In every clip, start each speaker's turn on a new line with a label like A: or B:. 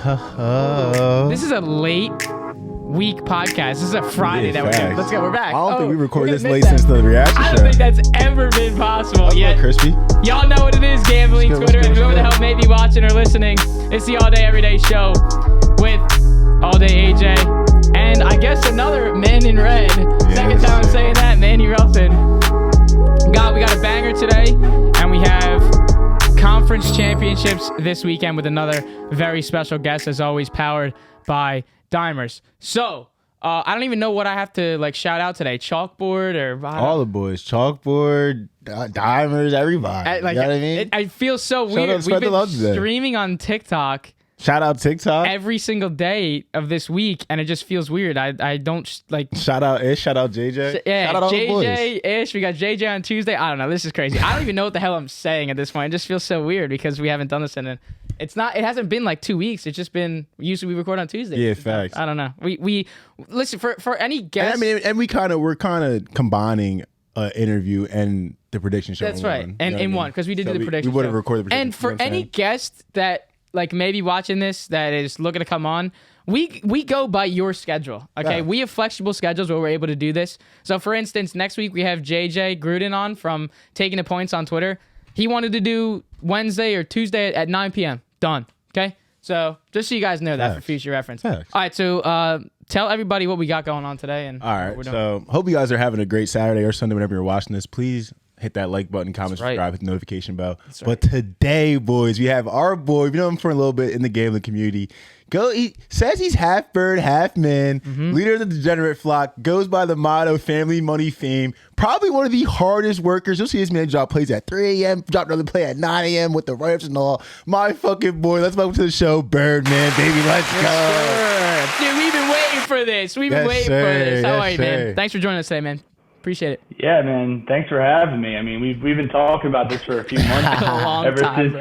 A: This is a late week podcast. This is a Friday that we're in. Let's go. We're back.
B: I don't think we recorded this late since the reaction show.
A: I don't think that's ever been possible yet.
B: Crispy.
A: Y'all know what it is, Gambling Twitter, and whoever the hell may be watching or listening. It's the All Day Everyday Show with All Day AJ and I guess another man in red. Second time I'm saying that, Manny Ruffin. We got a banger today, and we have conference championships this weekend with another very special guest, as always, powered by Dimers. So, I don't even know what I have to shout out today. Chalkboard or
B: all the boys. Chalkboard, Dimers, everybody. You know what I mean?
A: I feel so weird. We've been streaming on TikTok.
B: Shout out TikTok
A: every single day of this week, and it just feels weird. I don't
B: Shout out Ish. Shout out JJ.
A: Yeah,
B: shout out
A: JJ,
B: all the boys.
A: Ish. We got JJ on Tuesday. I don't know. This is crazy. I don't even know what the hell I'm saying at this point. It just feels so weird because we haven't done this in it hasn't been like 2 weeks. It's just been usually we record on Tuesday.
B: Yeah, facts.
A: I don't know. We listen for any guest.
B: And we're kind of combining interview and the prediction show.
A: That's right. And in one because we did do the prediction.
B: We would have recorded the prediction.
A: And for any guest that maybe watching this that is looking to come on, we go by your schedule. Okay, we have flexible schedules where we're able to do this. So for instance, next week we have JJ Gruden on from Taking the Points on Twitter. He wanted to do Wednesday or Tuesday at 9 p.m. Done. Okay, so just so you guys know that for future reference. All right, so tell everybody what we got going on today. And
B: all right, so hope you guys are having a great Saturday or Sunday whenever you're watching this. Please hit that like button, comment, subscribe, hit the notification bell. But today, boys, we have our boy. We've known him for a little bit in the gambling community. He says he's half bird, half man, leader of the degenerate flock, goes by the motto, family, money, fame. Probably one of the hardest workers. You'll see this man drop plays at 3 a.m., drop another play at 9 a.m. with the write-ups and all. My fucking boy. Let's welcome to the show, Birdman, baby. Let's go.
A: Dude, we've been waiting for this. How are you, man? Thanks for joining us today, man. Appreciate it.
C: Yeah, man. Thanks for having me. I mean, we've been talking about this for a few months
A: ever
C: since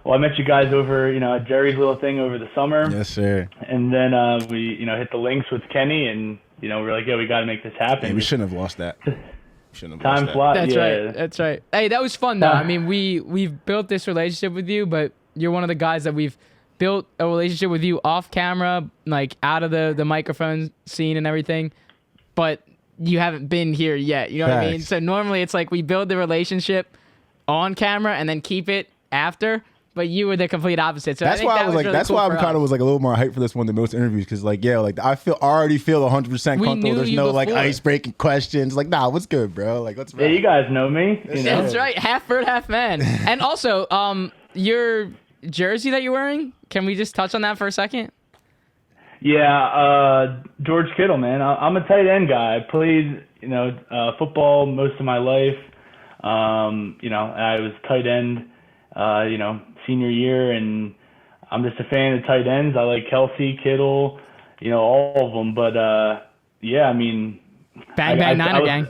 C: I met you guys over, at Jerry's little thing over the summer.
B: Yes, sir.
C: And then we, hit the links with Kenny, and we're like, yeah, we got to make this happen.
B: Hey, we shouldn't have lost that.
C: Time flies.
A: That's right. Hey, that was fun though. I mean, we've built this relationship with you, but you're one of the guys that we've built a relationship with you off camera, like out of the microphone scene and everything. But you haven't been here yet. You know what I mean? So normally it's like we build the relationship on camera and then keep it after. But you were the complete opposite. So
B: that's why I was like, that's why I kind of was like a little more hyped for this one than most interviews, because I already feel 100% comfortable. There's no ice breaking questions. Like, nah, what's good, bro? Like, what's
C: yeah, you guys know me.
A: That's right, half bird, half man. And also, your jersey that you're wearing. Can we just touch on that for a second?
C: Yeah, George Kittle, man. I'm a tight end guy. I played, football most of my life. I was tight end, senior year, and I'm just a fan of tight ends. I like Kelsey, Kittle, all of them. But I mean,
A: bang, Niner gang.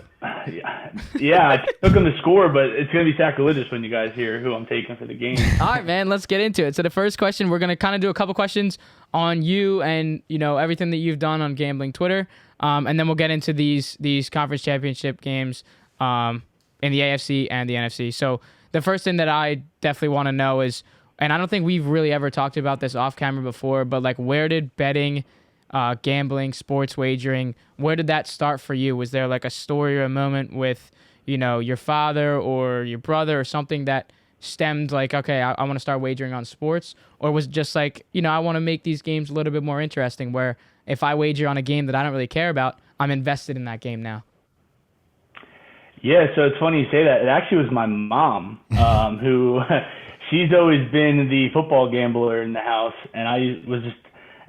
C: Yeah, I took him to score, but it's going to be sacrilegious when you guys hear who I'm taking for the game.
A: All right, man, let's get into it. So the first question, we're going to kind of do a couple questions on you and, everything that you've done on Gambling Twitter. And then we'll get into these conference championship games in the AFC and the NFC. So the first thing that I definitely want to know is, and I don't think we've really ever talked about this off camera before, but where did betting, gambling, sports wagering, where did that start for you? Was there a story or a moment with, your father or your brother or something that stemmed okay, I want to start wagering on sports? Or was it just I want to make these games a little bit more interesting, where if I wager on a game that I don't really care about, I'm invested in that game now?
C: Yeah, so it's funny you say that. It actually was my mom, who she's always been the football gambler in the house, and I was just,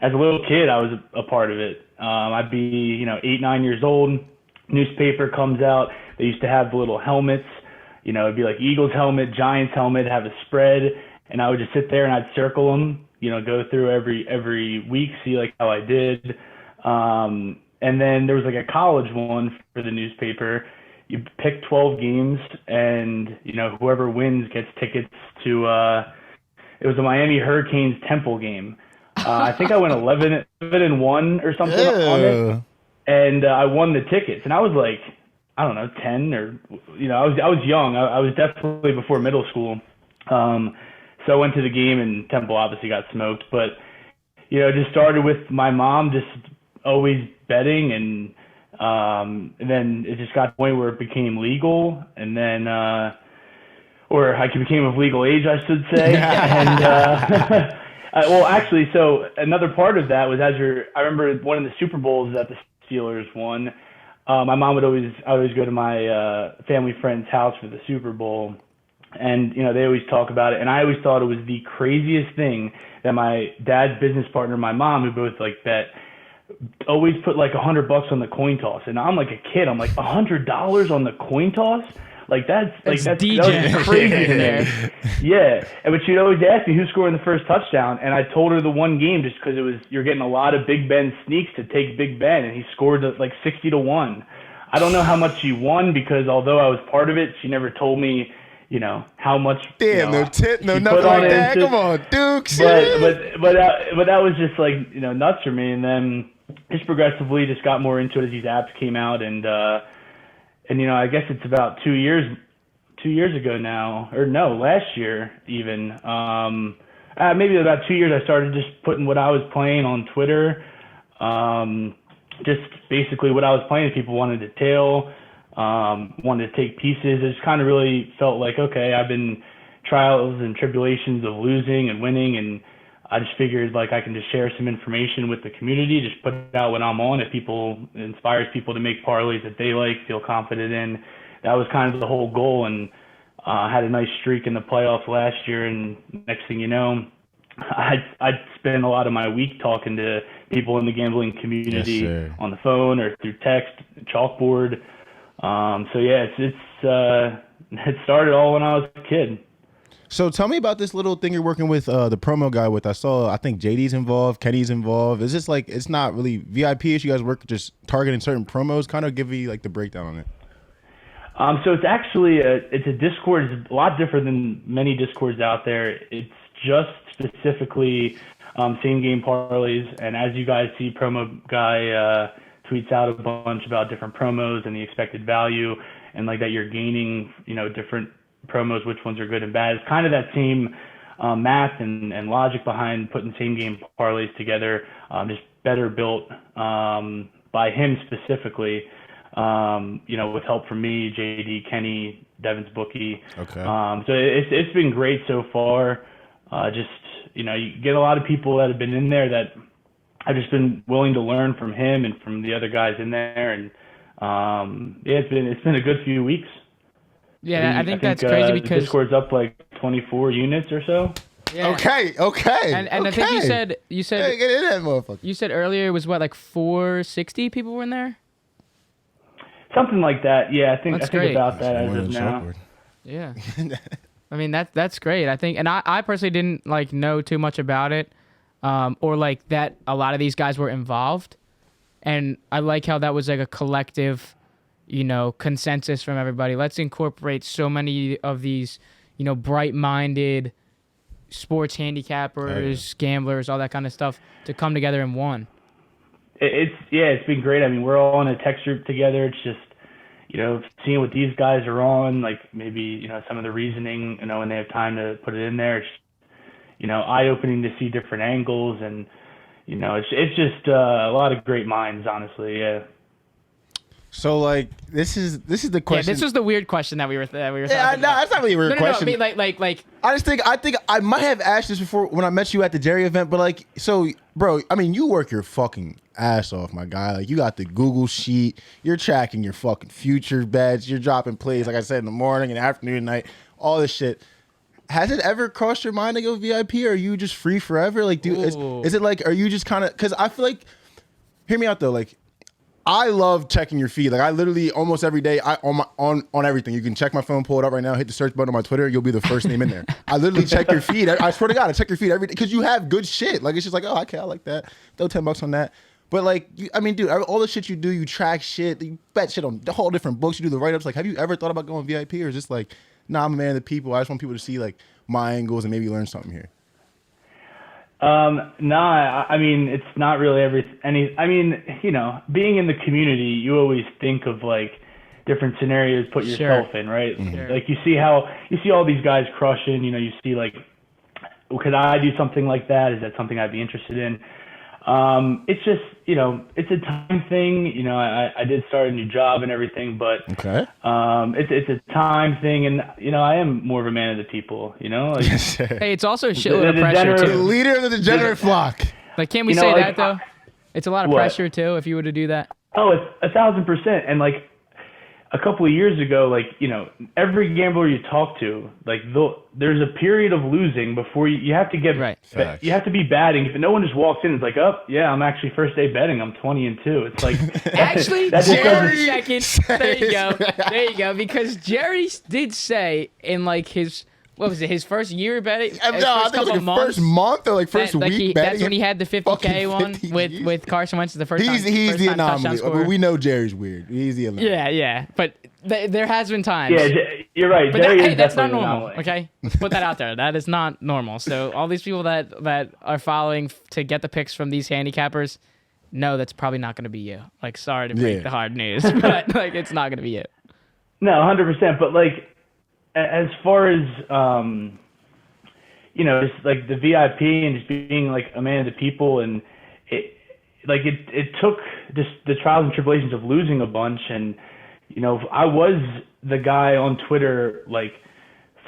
C: as a little kid, I was a part of it. I'd be, 8, 9 years old. Newspaper comes out. They used to have the little helmets. It'd be like Eagles helmet, Giants helmet, have a spread, and I would just sit there and I'd circle them. Go through every week, see how I did. And then there was a college one for the newspaper. You pick 12 games, and whoever wins gets tickets to. It was the Miami Hurricanes Temple game. I think I went 11-1 or something on it, and I won the tickets. And I was I don't know, 10 or I was young. I was definitely before middle school. So I went to the game, and Temple obviously got smoked. But, it just started with my mom just always betting, and then it just got to the point where it became legal, and then or I became of legal age, I should say. And well, actually, so another part of that was I remember one of the Super Bowls that the Steelers won. My mom would always go to my family friend's house for the Super Bowl, and they always talk about it. And I always thought it was the craziest thing that my dad's business partner, and my mom, who both bet, always put like $100 on the coin toss. And I'm like a kid. I'm like $100 on the coin toss. Like that's DJ crazy to me. Yeah, but she'd always ask me who's scoring the first touchdown, and I told her the one game just because you're getting a lot of Big Ben sneaks to take Big Ben, and he scored like 60-1. I don't know how much she won because although I was part of it, she never told me, how much.
B: Damn, no tip, no nothing like that. Come on, Dukes.
C: But that was just like nuts for me, and then just progressively just got more into it as these apps came out, and I guess it's about 2 years ago now, or no, last year even. Maybe about 2 years I started just putting what I was playing on Twitter. Just basically what I was playing. People wanted to tail, wanted to take pieces. It just kind of really felt like, okay, I've been trials and tribulations of losing and winning, and I just figured like I can just share some information with the community, just put it out when I'm on. If it inspires people to make parlays that they like, feel confident in. That was kind of the whole goal, and had a nice streak in the playoffs last year. And next thing you know, I'd spend a lot of my week talking to people in the gambling community on the phone or through text, chalkboard. So yeah, it started all when I was a kid.
B: So tell me about this little thing you're working with the promo guy with. I think JD's involved, Kenny's involved. Is this like, it's not really VIP-ish? You guys work just targeting certain promos? Kind of give me like the breakdown on it.
C: So it's actually it's a Discord. It's a lot different than many Discords out there. It's just specifically same game parlays. And as you guys see, promo guy tweets out a bunch about different promos and the expected value, and like that you're gaining, different promos, which ones are good and bad. It's kind of that same math and logic behind putting same game parlays together, just better built by him specifically, with help from me, JD, Kenny, Devin's bookie.
B: Okay.
C: So it's been great so far. You get a lot of people that have been in there that I've just been willing to learn from him and from the other guys in there. And it's been a good few weeks.
A: Yeah, I think that's crazy because
C: the Discord's up like 24 units or so.
A: Yeah.
B: Okay.
A: And I think you said
B: hey, get in that motherfucker.
A: You said earlier it was what, like 460 people were in there?
C: Something like that. Yeah, I think
A: great.
C: About that as of now.
A: Yeah. I mean that's great. I think, and I personally didn't like know too much about it, or like that a lot of these guys were involved, and I like how that was like a collective, consensus from everybody. Let's incorporate so many of these, bright-minded sports handicappers, gamblers, all that kind of stuff to come together in one.
C: It's been great. I mean, we're all in a text group together. It's just, seeing what these guys are on, like maybe, some of the reasoning, when they have time to put it in there. It's, eye-opening to see different angles, and, it's just a lot of great minds, honestly. Yeah.
B: So like this is the question.
A: Yeah, this was the weird question that we were talking about.
B: No, that's not really a weird question.
A: No, I mean, like.
B: I think I might have asked this before when I met you at the Jerry event, but like, so bro, I mean, you work your fucking ass off, my guy. Like, you got the Google sheet, you're tracking your fucking future bets, you're dropping plays, like I said, in the morning and afternoon, night, all this shit. Has it ever crossed your mind to go VIP, or are you just free forever? Like, is it like, are you just kind of? Because I feel like, hear me out though, like. I love checking your feed. Like, I literally almost every day on everything. You can check my phone, pull it up right now, hit the search button on my Twitter. You'll be the first name in there. I literally check your feed. I swear to God, I check your feed every day because you have good shit. Like, it's just like, oh, okay, I like that. Throw $10 on that. But like, dude, all the shit you do, you track shit, you bet shit on the whole different books. You do the write ups. Like, have you ever thought about going VIP, or is this like, nah, I'm a man of the people. I just want people to see like my angles and maybe learn something here.
C: I mean, it's not really being in the community, you always think of like different scenarios, put yourself in, right?
A: Sure.
C: Like you see all these guys crushing, you see like could I do something like that? Is that something I'd be interested in? It's just, it's a time thing. I did start a new job and everything, but
B: okay.
C: It's a time thing, and I am more of a man of the people. Like,
A: hey, it's also a shitload of pressure too.
B: The leader of the degenerate flock.
A: Like, can't we say that though? It's a lot of pressure too if you were to do that.
C: Oh, it's 1,000%. And like a couple of years ago, like, every gambler you talk to, like, there's a period of losing before you have to get
A: right.
C: You have to be batting. If no one just walks in, it's like, oh yeah, I'm actually first day betting. I'm 20-2. It's like
A: actually, Jerry. There you go. Because Jerry did say in like his. What was it? His first year betting?
B: No, I think it was like first month or like first week betting.
A: That's when he had the 50K one with Carson Wentz the first time.
B: He's the anomaly. We know Jerry's weird. He's the anomaly.
A: Yeah. But there has been times.
C: Yeah, you're right.
A: But
C: Jerry
A: that's not normal. Okay, let's put that out there. That is not normal. So all these people that are following to get the picks from these handicappers, no, that's probably not going to be you. Like, sorry to break the hard news, but like it's not going to be you.
C: No, 100%. But like, as far as just like the VIP and just being like a man of the people, and it took just the trials and tribulations of losing a bunch, and I was the guy on Twitter like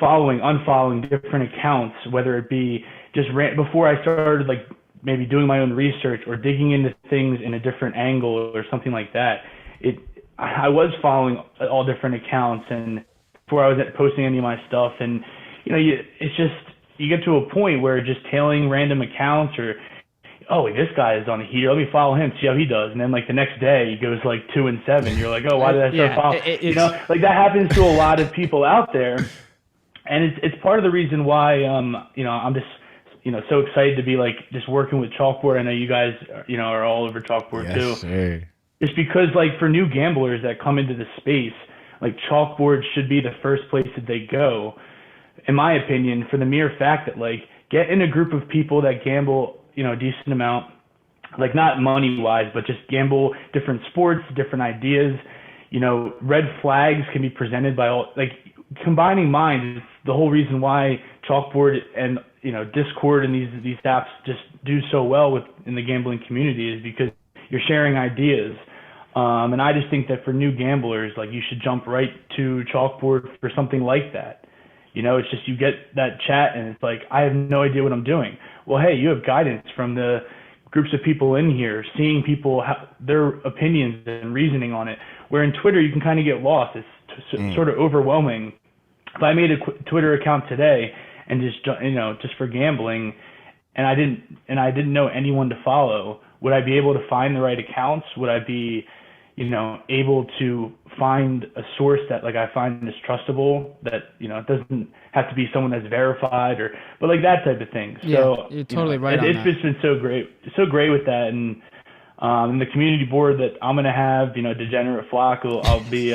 C: unfollowing different accounts, whether it be just before I started like maybe doing my own research or digging into things in a different angle or something like that. I was following all different accounts and before I was posting any of my stuff, and it's just you get to a point where just tailing random accounts or this guy is on a heater, let me follow him, see how he does, and then like the next day he goes like 2-7. You're like, oh, why did I start following? Like that happens to a lot of people out there, and it's part of the reason why I'm just so excited to be like just working with Chalkboard. I know you guys are all over Chalkboard too.
B: Sir.
C: Just because like for new gamblers that come into the space, like Chalkboard should be the first place that they go, in my opinion, for the mere fact that like get in a group of people that gamble, a decent amount, like not money wise, but just gamble different sports, different ideas. Red flags can be presented by all, like combining minds is the whole reason why Chalkboard and Discord and these apps just do so well in the gambling community, is because you're sharing ideas. And I just think that for new gamblers, like you should jump right to Chalkboard for something like that. It's just you get that chat and it's like, I have no idea what I'm doing. Well, hey, you have guidance from the groups of people in here, seeing people, their opinions and reasoning on it. Where in Twitter, you can kind of get lost. It's sort of overwhelming. If I made a Twitter account today and just for gambling, and I didn't know anyone to follow, would I be able to find the right accounts? Would I be able to find a source that like I find is trustable, that it doesn't have to be someone that's verified but like that type of thing. So
A: you're totally right.
C: It's just been so great with that, and the community board that I'm gonna have, Degenerate Flock, I'll be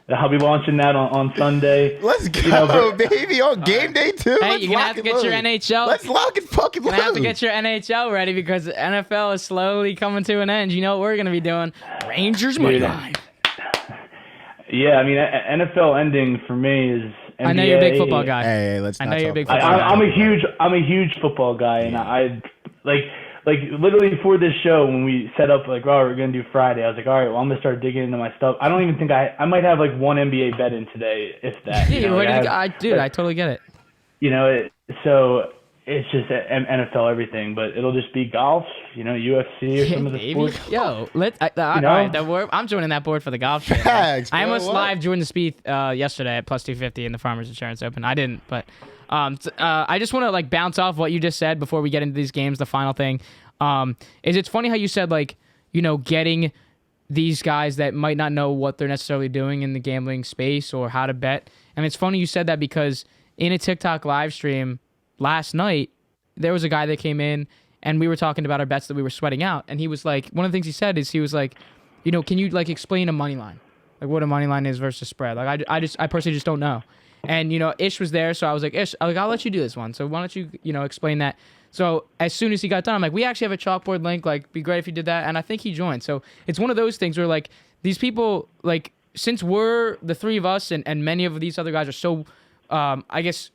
C: launching that on Sunday.
B: Let's go, baby, on game day too.
A: Hey, you're gonna have to get your NHL.
B: Let's lock it fucking loose.
A: You're gonna have to get your NHL ready because the NFL is slowly coming to an end. You know what we're gonna be doing? Rangers money line.
C: Yeah, I mean NFL ending for me is NBA.
A: I know you're a big football guy.
B: Hey, let's.
A: I know you're a big football guy.
C: I'm a huge football guy, and I like literally before this show when we set up like, oh, we're gonna do Friday, I was like, all right, well, I'm gonna start digging into my stuff. I don't even think I might have like one NBA bet in today, if that.
A: Yeah, you're ready to go. I totally get it.
C: So it's just NFL everything, but it'll just be golf, UFC or some of the sports.
A: Yo, all right, I'm joining that board for the golf show. I almost live joined the Spieth yesterday at plus 250 in the Farmers Insurance Open. I didn't, but I just want to like bounce off what you just said before we get into these games. The final thing is it's funny how you said like getting these guys that might not know what they're necessarily doing in the gambling space or how to bet, and it's funny you said that because in a TikTok live stream last night, there was a guy that came in and we were talking about our bets that we were sweating out. And he was like, one of the things he said is he was like, can you like explain a money line? Like what a money line is versus spread. Like I personally just don't know. And, Ish was there. So I was like, Ish, I'll let you do this one. So why don't you, explain that? So as soon as he got done, I'm like, we actually have a Chalkboard link. Like, be great if you did that. And I think he joined. So it's one of those things where like these people, like, since we're the three of us and many of these other guys are so, I guess,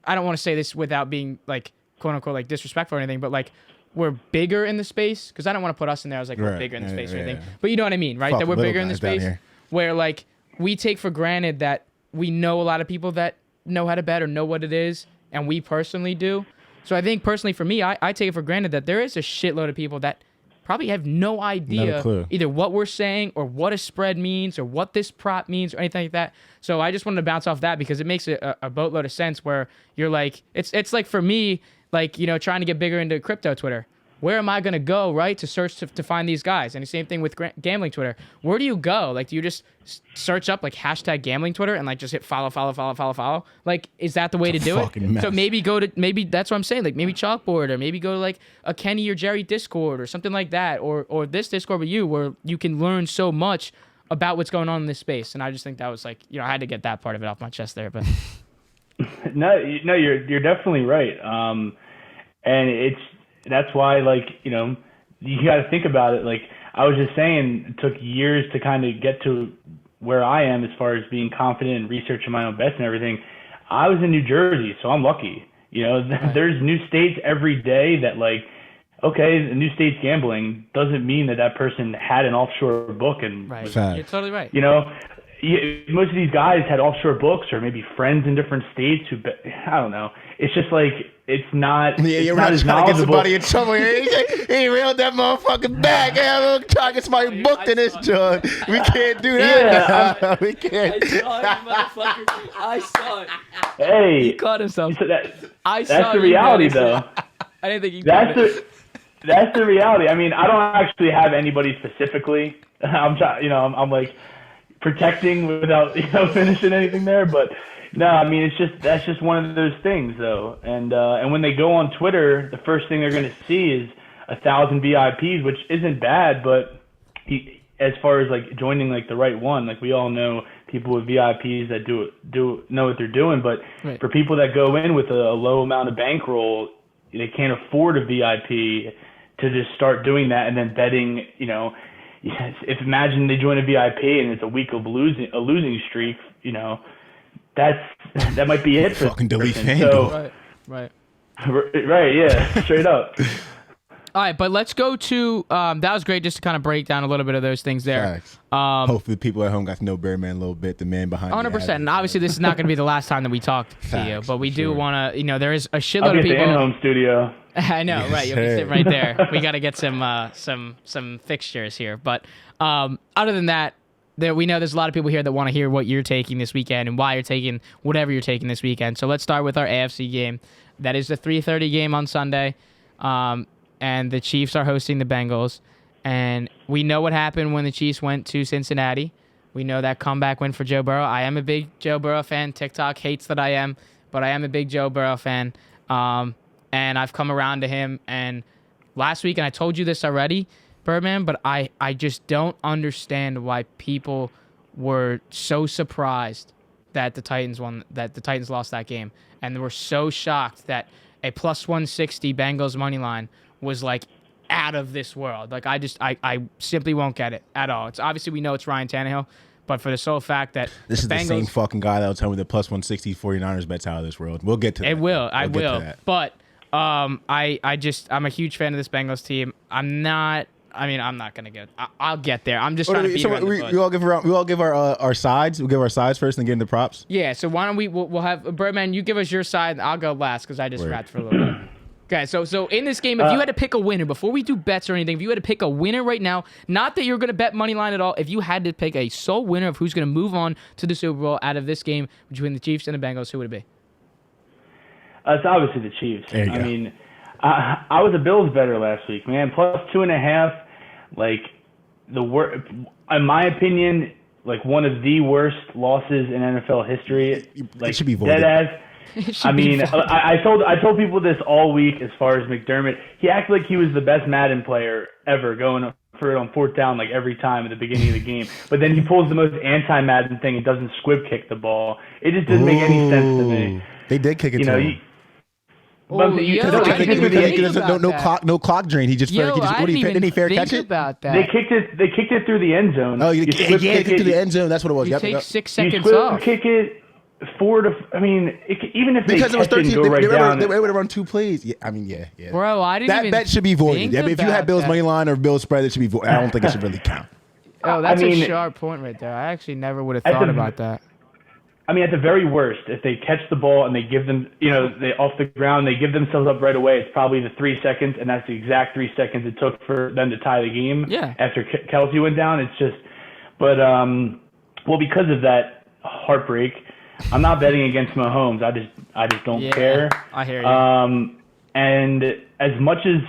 A: I don't want to say this without being like quote unquote like disrespectful or anything, but like we're bigger in the space, because I don't want to put us in there as like we're bigger in the space or anything. But you know what I mean, right? That we're bigger in the space where like we take for granted that we know a lot of people that know how to bet or know what it is, and we personally do. So I think personally for me, I take it for granted that there is a shitload of people that probably have no idea either what we're saying or what a spread means or what this prop means or anything like that. So I just wanted to bounce off that because it makes a boatload of sense where you're like, it's like for me, like, you know, trying to get bigger into crypto Twitter. Where am I going to go, right, to search to find these guys? And the same thing with gambling Twitter. Where do you go? Like, do you just search up, like, hashtag gambling Twitter and, like, just hit follow? Like, is that the way to do it? Mess. So maybe that's what I'm saying. Like, maybe Chalkboard or maybe go to, like, a Kenny or Jerry Discord or something like that. Or this Discord with you where you can learn so much about what's going on in this space. And I just think that was, like, you know, I had to get that part of it off my chest there. But
C: No, you're definitely right. And that's why, like, you know, you got to think about it. Like I was just saying, it took years to kind of get to where I am as far as being confident and researching my own bets and everything. I was in New Jersey, so I'm lucky. You know, there's new states every day that, like, okay, the new state's gambling doesn't mean that person had an offshore book. And
A: you're totally right.
C: You know, most of these guys had offshore books or maybe friends in different states who, I don't know. It's just like, it's not.
B: Yeah, you're not trying to get somebody in trouble. He reeled that motherfucker back. Yeah, I'm trying to get somebody booked in this joint. We can't do that. Yeah, we can't.
A: I saw it, motherfucker. I saw it.
C: Hey,
A: he caught himself.
C: So that's the reality, though.
A: I didn't think he.
C: That's the reality. I mean, I don't actually have anybody specifically. I'm trying. You know, I'm like protecting without, you know, finishing anything there, but. No, I mean, that's just one of those things, though. And when they go on Twitter, the first thing they're going to see is 1,000 VIPs, which isn't bad. But as far as like joining like the right one, like we all know people with VIPs that do know what they're doing. But for people that go in with a low amount of bankroll, they can't afford a VIP to just start doing that and then betting. You know, if imagine they join a VIP and it's a week of a losing streak, you know. That might be it for
B: fucking delete FanDuel.
C: So,
A: right,
C: yeah, straight up.
A: All right, but let's go to that was great just to kind of break down a little bit of those things there.
B: Hopefully people at home got to know Birdman a little bit, the man behind
A: 100%. And obviously this is not going to be the last time that we talk to you, but we do want to, you know, there is a shitload of people.
C: I'll get the in-home studio.
A: I know, right? You'll be sitting right there. We got to get some fixtures here, but other than that, we know there's a lot of people here that want to hear what you're taking this weekend and why you're taking whatever you're taking this weekend. So let's start with our AFC game. That is the 3:30 game on Sunday, and the Chiefs are hosting the Bengals. And we know what happened when the Chiefs went to Cincinnati. We know that comeback win for Joe Burrow. I am a big Joe Burrow fan. TikTok hates that I am, but I am a big Joe Burrow fan. And I've come around to him. And last week, and I told you this already, Birdman, but I just don't understand why people were so surprised that the Titans lost that game, and they were so shocked that a plus 160 Bengals money line was like out of this world. Like I simply won't get it at all. It's obviously we know it's Ryan Tannehill, but for the sole fact that
B: this is the same fucking guy that'll tell me the plus 160 49ers bets out of this world. We'll get to that.
A: It will. I will. But I'm a huge fan of this Bengals team. I'm not gonna get. I'll get there. I'm just trying to beat around the bush.
B: We all give our sides. We'll give our sides first and get into props.
A: Yeah. So why don't we'll have Birdman. You give us your side. And I'll go last because I just rapped for a little bit. Okay. So in this game, if you had to pick a winner before we do bets or anything, if you had to pick a winner right now, not that you're gonna bet money line at all. If you had to pick a sole winner of who's gonna move on to the Super Bowl out of this game between the Chiefs and the Bengals, who would it be?
C: It's obviously the Chiefs. I mean. I was a Bills bettor last week, man. Plus 2.5, like in my opinion, like one of the worst losses in NFL history. Like
B: it should be voided.
C: Dead ass. I mean, I told people this all week as far as McDermott. He acted like he was the best Madden player ever, going for it on fourth down like every time at the beginning of the game. But then he pulls the most anti-Madden thing and doesn't squib kick the ball. It just doesn't make any sense to me.
B: They did kick it to him. No clock drain. He just didn't he fair catch it?
A: About that.
C: They kicked it through the end zone.
B: Oh, you kicked it through the end zone. That's what it was.
A: You take 6 seconds off.
C: Kick it. even if
B: because
C: they
B: it was
C: catch it and
B: 13,
C: go right down.
B: they would have run 2 plays. Yeah, I mean, yeah.
A: Bro, I didn't even
B: that should be voided.
A: think
B: I mean, if you had Bills
A: about
B: money line or Bills spread, it should be voided. I don't think it should really count.
A: Oh, that's a sharp point right there. I actually never would have thought about that.
C: I mean, at the very worst, if they catch the ball and they give them, they off the ground, they give themselves up right away, it's probably the 3 seconds, and that's the exact 3 seconds it took for them to tie the game.
A: Yeah.
C: After Kelsey went down, it's just, but because of that heartbreak, I'm not betting against Mahomes. I just don't care.
A: I hear you.
C: And as much as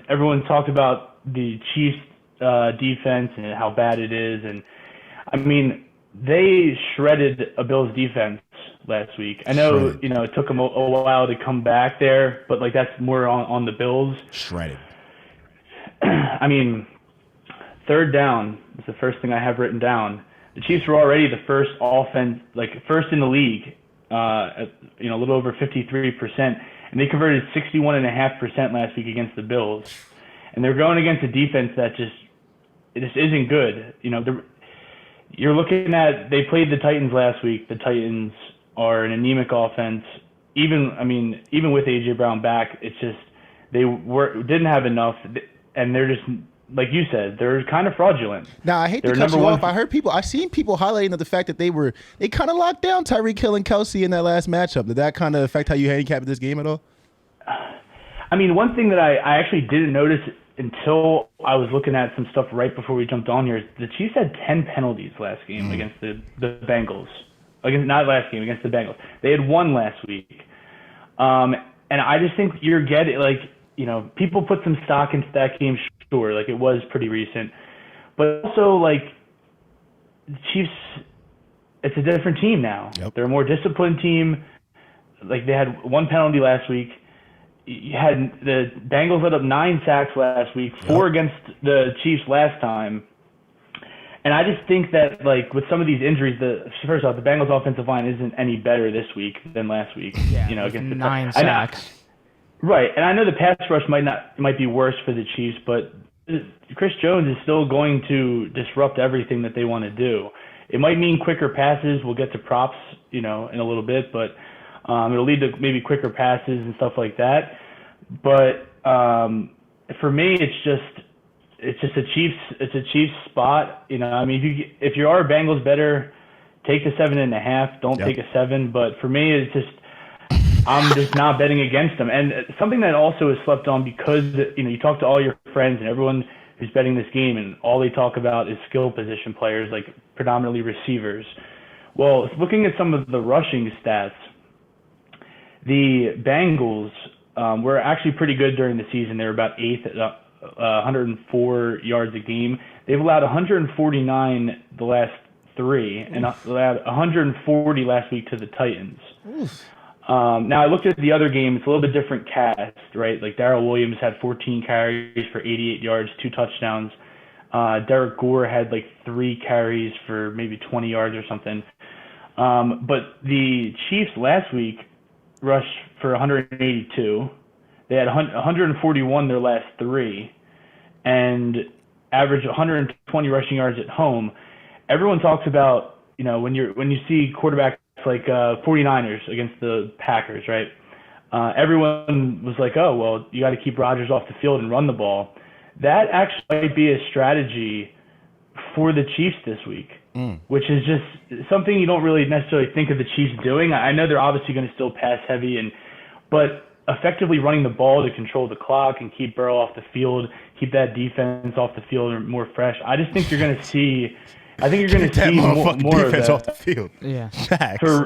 C: everyone talked about the Chiefs' defense and how bad it is, and I mean, they shredded a Bills defense last week. I know, it took them a while to come back there, but like that's more on the Bills.
B: Shredded.
C: I mean, third down is the first thing I have written down. The Chiefs were already the first first in the league, at, a little over 53%, and they converted 61.5% last week against the Bills. And they're going against a defense that just isn't good. You're looking at, they played the Titans last week. The Titans are an anemic offense. Even with A.J. Brown back, it's just they didn't have enough, and they're just, like you said, they're kind of fraudulent.
B: Now, I hate to cut you off. I've seen people highlighting the fact that they kind of locked down Tyreek Hill and Kelsey in that last matchup. Did that kind of affect how you handicapped this game at all?
C: I mean, one thing that I actually didn't notice until I was looking at some stuff right before we jumped on here is the Chiefs had 10 penalties last game against the Bengals. Not last game, against the Bengals. They had 1 last week. And I just think you're getting, people put some stock into that game, sure, it was pretty recent. But also, the Chiefs, it's a different team now.
B: Yep.
C: They're a more disciplined team. They had 1 penalty last week. You had the Bengals let up 9 sacks last week, 4 against the Chiefs last time. And I just think that, with some of these injuries, first off, the Bengals offensive line isn't any better this week than last week.
A: Yeah,
C: against the
A: 9 sacks.
C: Right, and I know the pass rush might be worse for the Chiefs, but Chris Jones is still going to disrupt everything that they want to do. It might mean quicker passes. We'll get to props, in a little bit, but it'll lead to maybe quicker passes and stuff like that. But for me, it's just a Chiefs spot. If you are Bengals better, take the 7.5. Don't take a 7. But for me, it's just I'm just not betting against them. And something that also is slept on because you talk to all your friends and everyone who's betting this game, and all they talk about is skill position players, predominantly receivers. Well, looking at some of the rushing stats, the Bengals were actually pretty good during the season. They were about 8th at 104 yards a game. They've allowed 149 the last 3, and allowed 140 last week to the Titans. Now, I looked at the other game. It's a little bit different cast, right? Darrell Williams had 14 carries for 88 yards, 2 touchdowns. Derek Gore had 3 carries for maybe 20 yards or something. But the Chiefs last week rushed for 182. They had 141 their last 3, and averaged 120 rushing yards at home. Everyone talks about, when you see quarterbacks like 49ers against the Packers, right? Everyone was like, oh, well, you got to keep Rodgers off the field and run the ball. That actually might be a strategy for the Chiefs this week, which is just something you don't really necessarily think of the Chiefs doing. I know they're obviously going to still pass heavy, but effectively running the ball to control the clock and keep Burrow off the field, keep that defense off the field more fresh. I just think you're going to see. I think you're going to see more of that
B: off the field.
A: Yeah,
C: for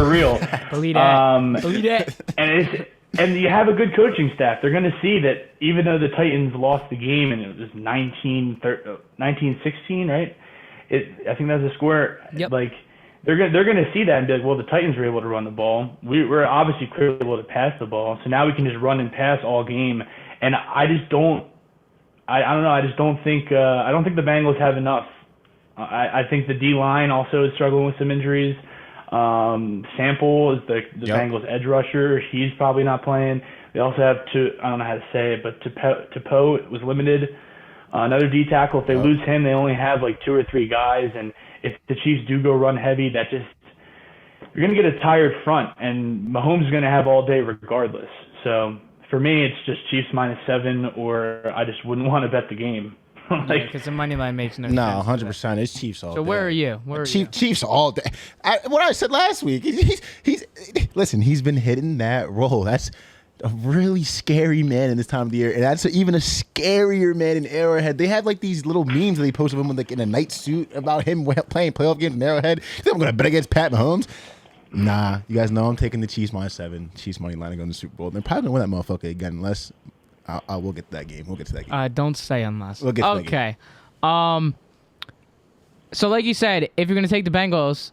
C: real.
A: Believe that.
C: And you have a good coaching staff. They're going to see that even though the Titans lost the game and it was 19-16, right? I think that's the score.
A: Yep.
C: They're going to see that and be like, well, the Titans were able to run the ball. We're obviously clearly able to pass the ball. So now we can just run and pass all game. And I just don't. I don't know. I just don't think. I don't think the Bengals have enough. I think the D-line also is struggling with some injuries. Sample is the Bengals edge rusher. He's probably not playing. They also have I don't know how to say it, but Tepo was limited. Another D tackle. If they lose him, they only have 2 or 3 guys. And if the Chiefs do go run heavy, you're going to get a tired front, and Mahomes is going to have all day regardless. So for me, it's just Chiefs -7, or I just wouldn't want to bet the game.
A: Because the money line makes no sense.
B: No, 100%. It's Chiefs all day.
A: So where are you?
B: Chiefs all day. What I said last week. Listen, he's been hitting that role. That's a really scary man in this time of the year, and that's even a scarier man in Arrowhead. They have like these little memes that they post of him like in a night suit about him playing playoff games in Arrowhead. You think I'm going to bet against Pat Mahomes? Nah, you guys know I'm taking the Chiefs -7. Chiefs money line to go in the Super Bowl. They're probably going to win that motherfucker again, unless we'll get to that game. We'll get to that game.
A: Don't say unless.
B: We'll get to that game.
A: So like you said, if you're going to take the Bengals,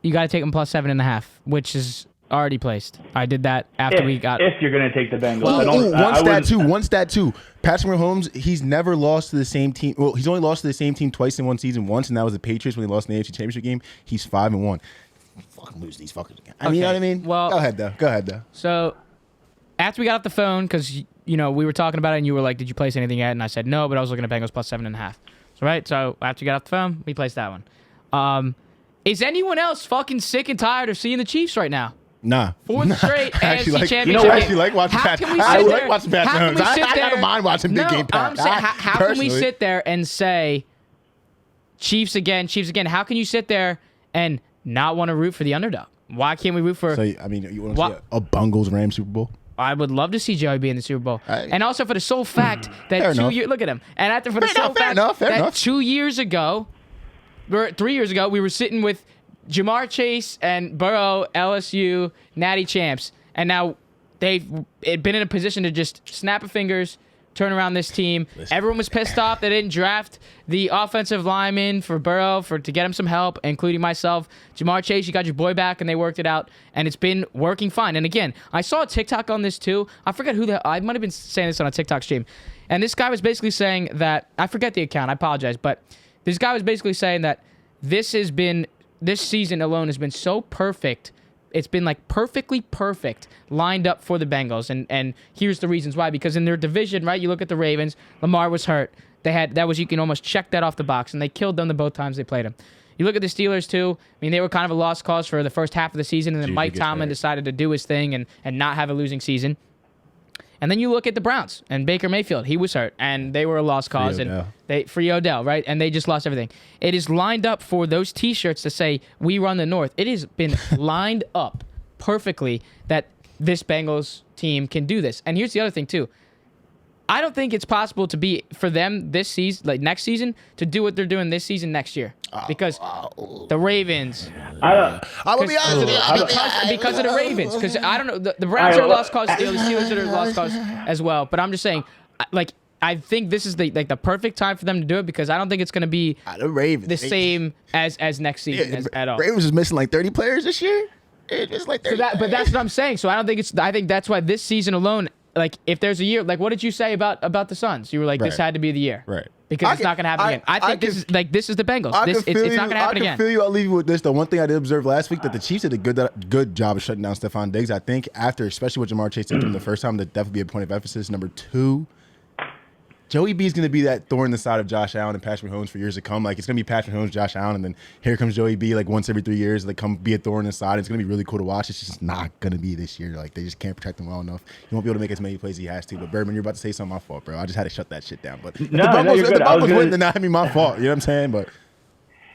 A: you got to take them +7.5, which is already placed. I did that after we got.
C: If you're going to take the Bengals,
B: one stat too. Patrick Mahomes, he's never lost to the same team. Well, he's only lost to the same team twice in one season. Once, and that was the Patriots when they lost in the AFC Championship game. He's 5-1. Fucking lose these fuckers again. I mean, you know what I mean?
A: Well,
B: go ahead though.
A: So after we got off the phone, because we were talking about it, and you were like, "Did you place anything yet?" And I said no, but I was looking at Bengals +7.5. So right. So after we got off the phone, we placed that one. Is anyone else fucking sick and tired of seeing the Chiefs right now?
B: Nah.
A: Fourth straight AFC Championship.
B: You know, I actually like watching Pat.
A: I
B: like watching Pat Mahomes. I don't mind watching big game Pat.
A: I'm saying, how can we sit there and say Chiefs again? How can you sit there and not want to root for the underdog? Why can't we root for?
B: So I mean, you want to see a Bengals-Rams Super Bowl?
A: I would love to see Joey be in the Super Bowl, and also for the sole fact that 2 years. Look at him, and after for the sole fact that 2 years ago, or 3 years ago, we were sitting with Jamar Chase and Burrow, LSU, Natty champs, and now they've been in a position to just snap of fingers, turn around this team. Everyone was pissed off they didn't draft the offensive lineman for Burrow to get him some help, including myself. Jamar Chase, you got your boy back, and they worked it out, and it's been working fine. And again, I saw a TikTok on this too. I forget I might have been saying this on a TikTok stream, and this guy was basically saying that, I forget the account, I apologize, but this guy was basically saying that this season alone has been so perfect. It's been like perfectly perfect lined up for the Bengals. And here's the reasons why. Because in their division, right, you look at the Ravens, Lamar was hurt. You can almost check that off the box, and they killed them the both times they played him. You look at the Steelers too. I mean, they were kind of a lost cause for the first half of the season, and then Mike Tomlin decided to do his thing and not have a losing season. And then you look at the Browns and Baker Mayfield. He was hurt, and they were a lost cause. Free Odell, right? And they just lost everything. It is lined up for those T-shirts to say, "We run the North." It has been lined up perfectly that this Bengals team can do this. And here's the other thing, too. I don't think it's possible for them this season, like next season, to do what they're doing this season next year. Because the Ravens.
B: I'm going to be honest with you.
A: Because of the Ravens. Because I don't know. The Browns are a lost cause still. The Steelers are a lost cause as well. But I'm just saying, I think this is the perfect time for them to do it, because I don't think it's going to be
B: the Ravens,
A: the same as next season at all.
B: Ravens is missing like 30 players this year. It's like 30
A: but that's what I'm saying. So I think that's why this season alone, like if there's a year, like what did you say about the Suns? You were like, this had to be the year.
B: Right.
A: Because it's not going to happen again. I think this is the Bengals. It's not going to happen again.
B: I can feel you. I'll leave you with this. The one thing I did observe last week, that the Chiefs did a good job of shutting down Stephon Diggs. I think after, especially what Jamar Chase did to him the first time, that definitely be a point of emphasis. Number 2, Joey B is going to be that thorn in the side of Josh Allen and Patrick Mahomes for years to come. Like, it's going to be Patrick Mahomes, Josh Allen, and then here comes Joey B like once every 3 years. Like, come be a thorn in the side. It's going to be really cool to watch. It's just not going to be this year. Like, they just can't protect him well enough. He won't be able to make as many plays as he has to. But Birdman, you're about to say something. My fault, bro. I just had to shut that shit down. But if the Bengals win, then that my fault. You know what I'm saying? But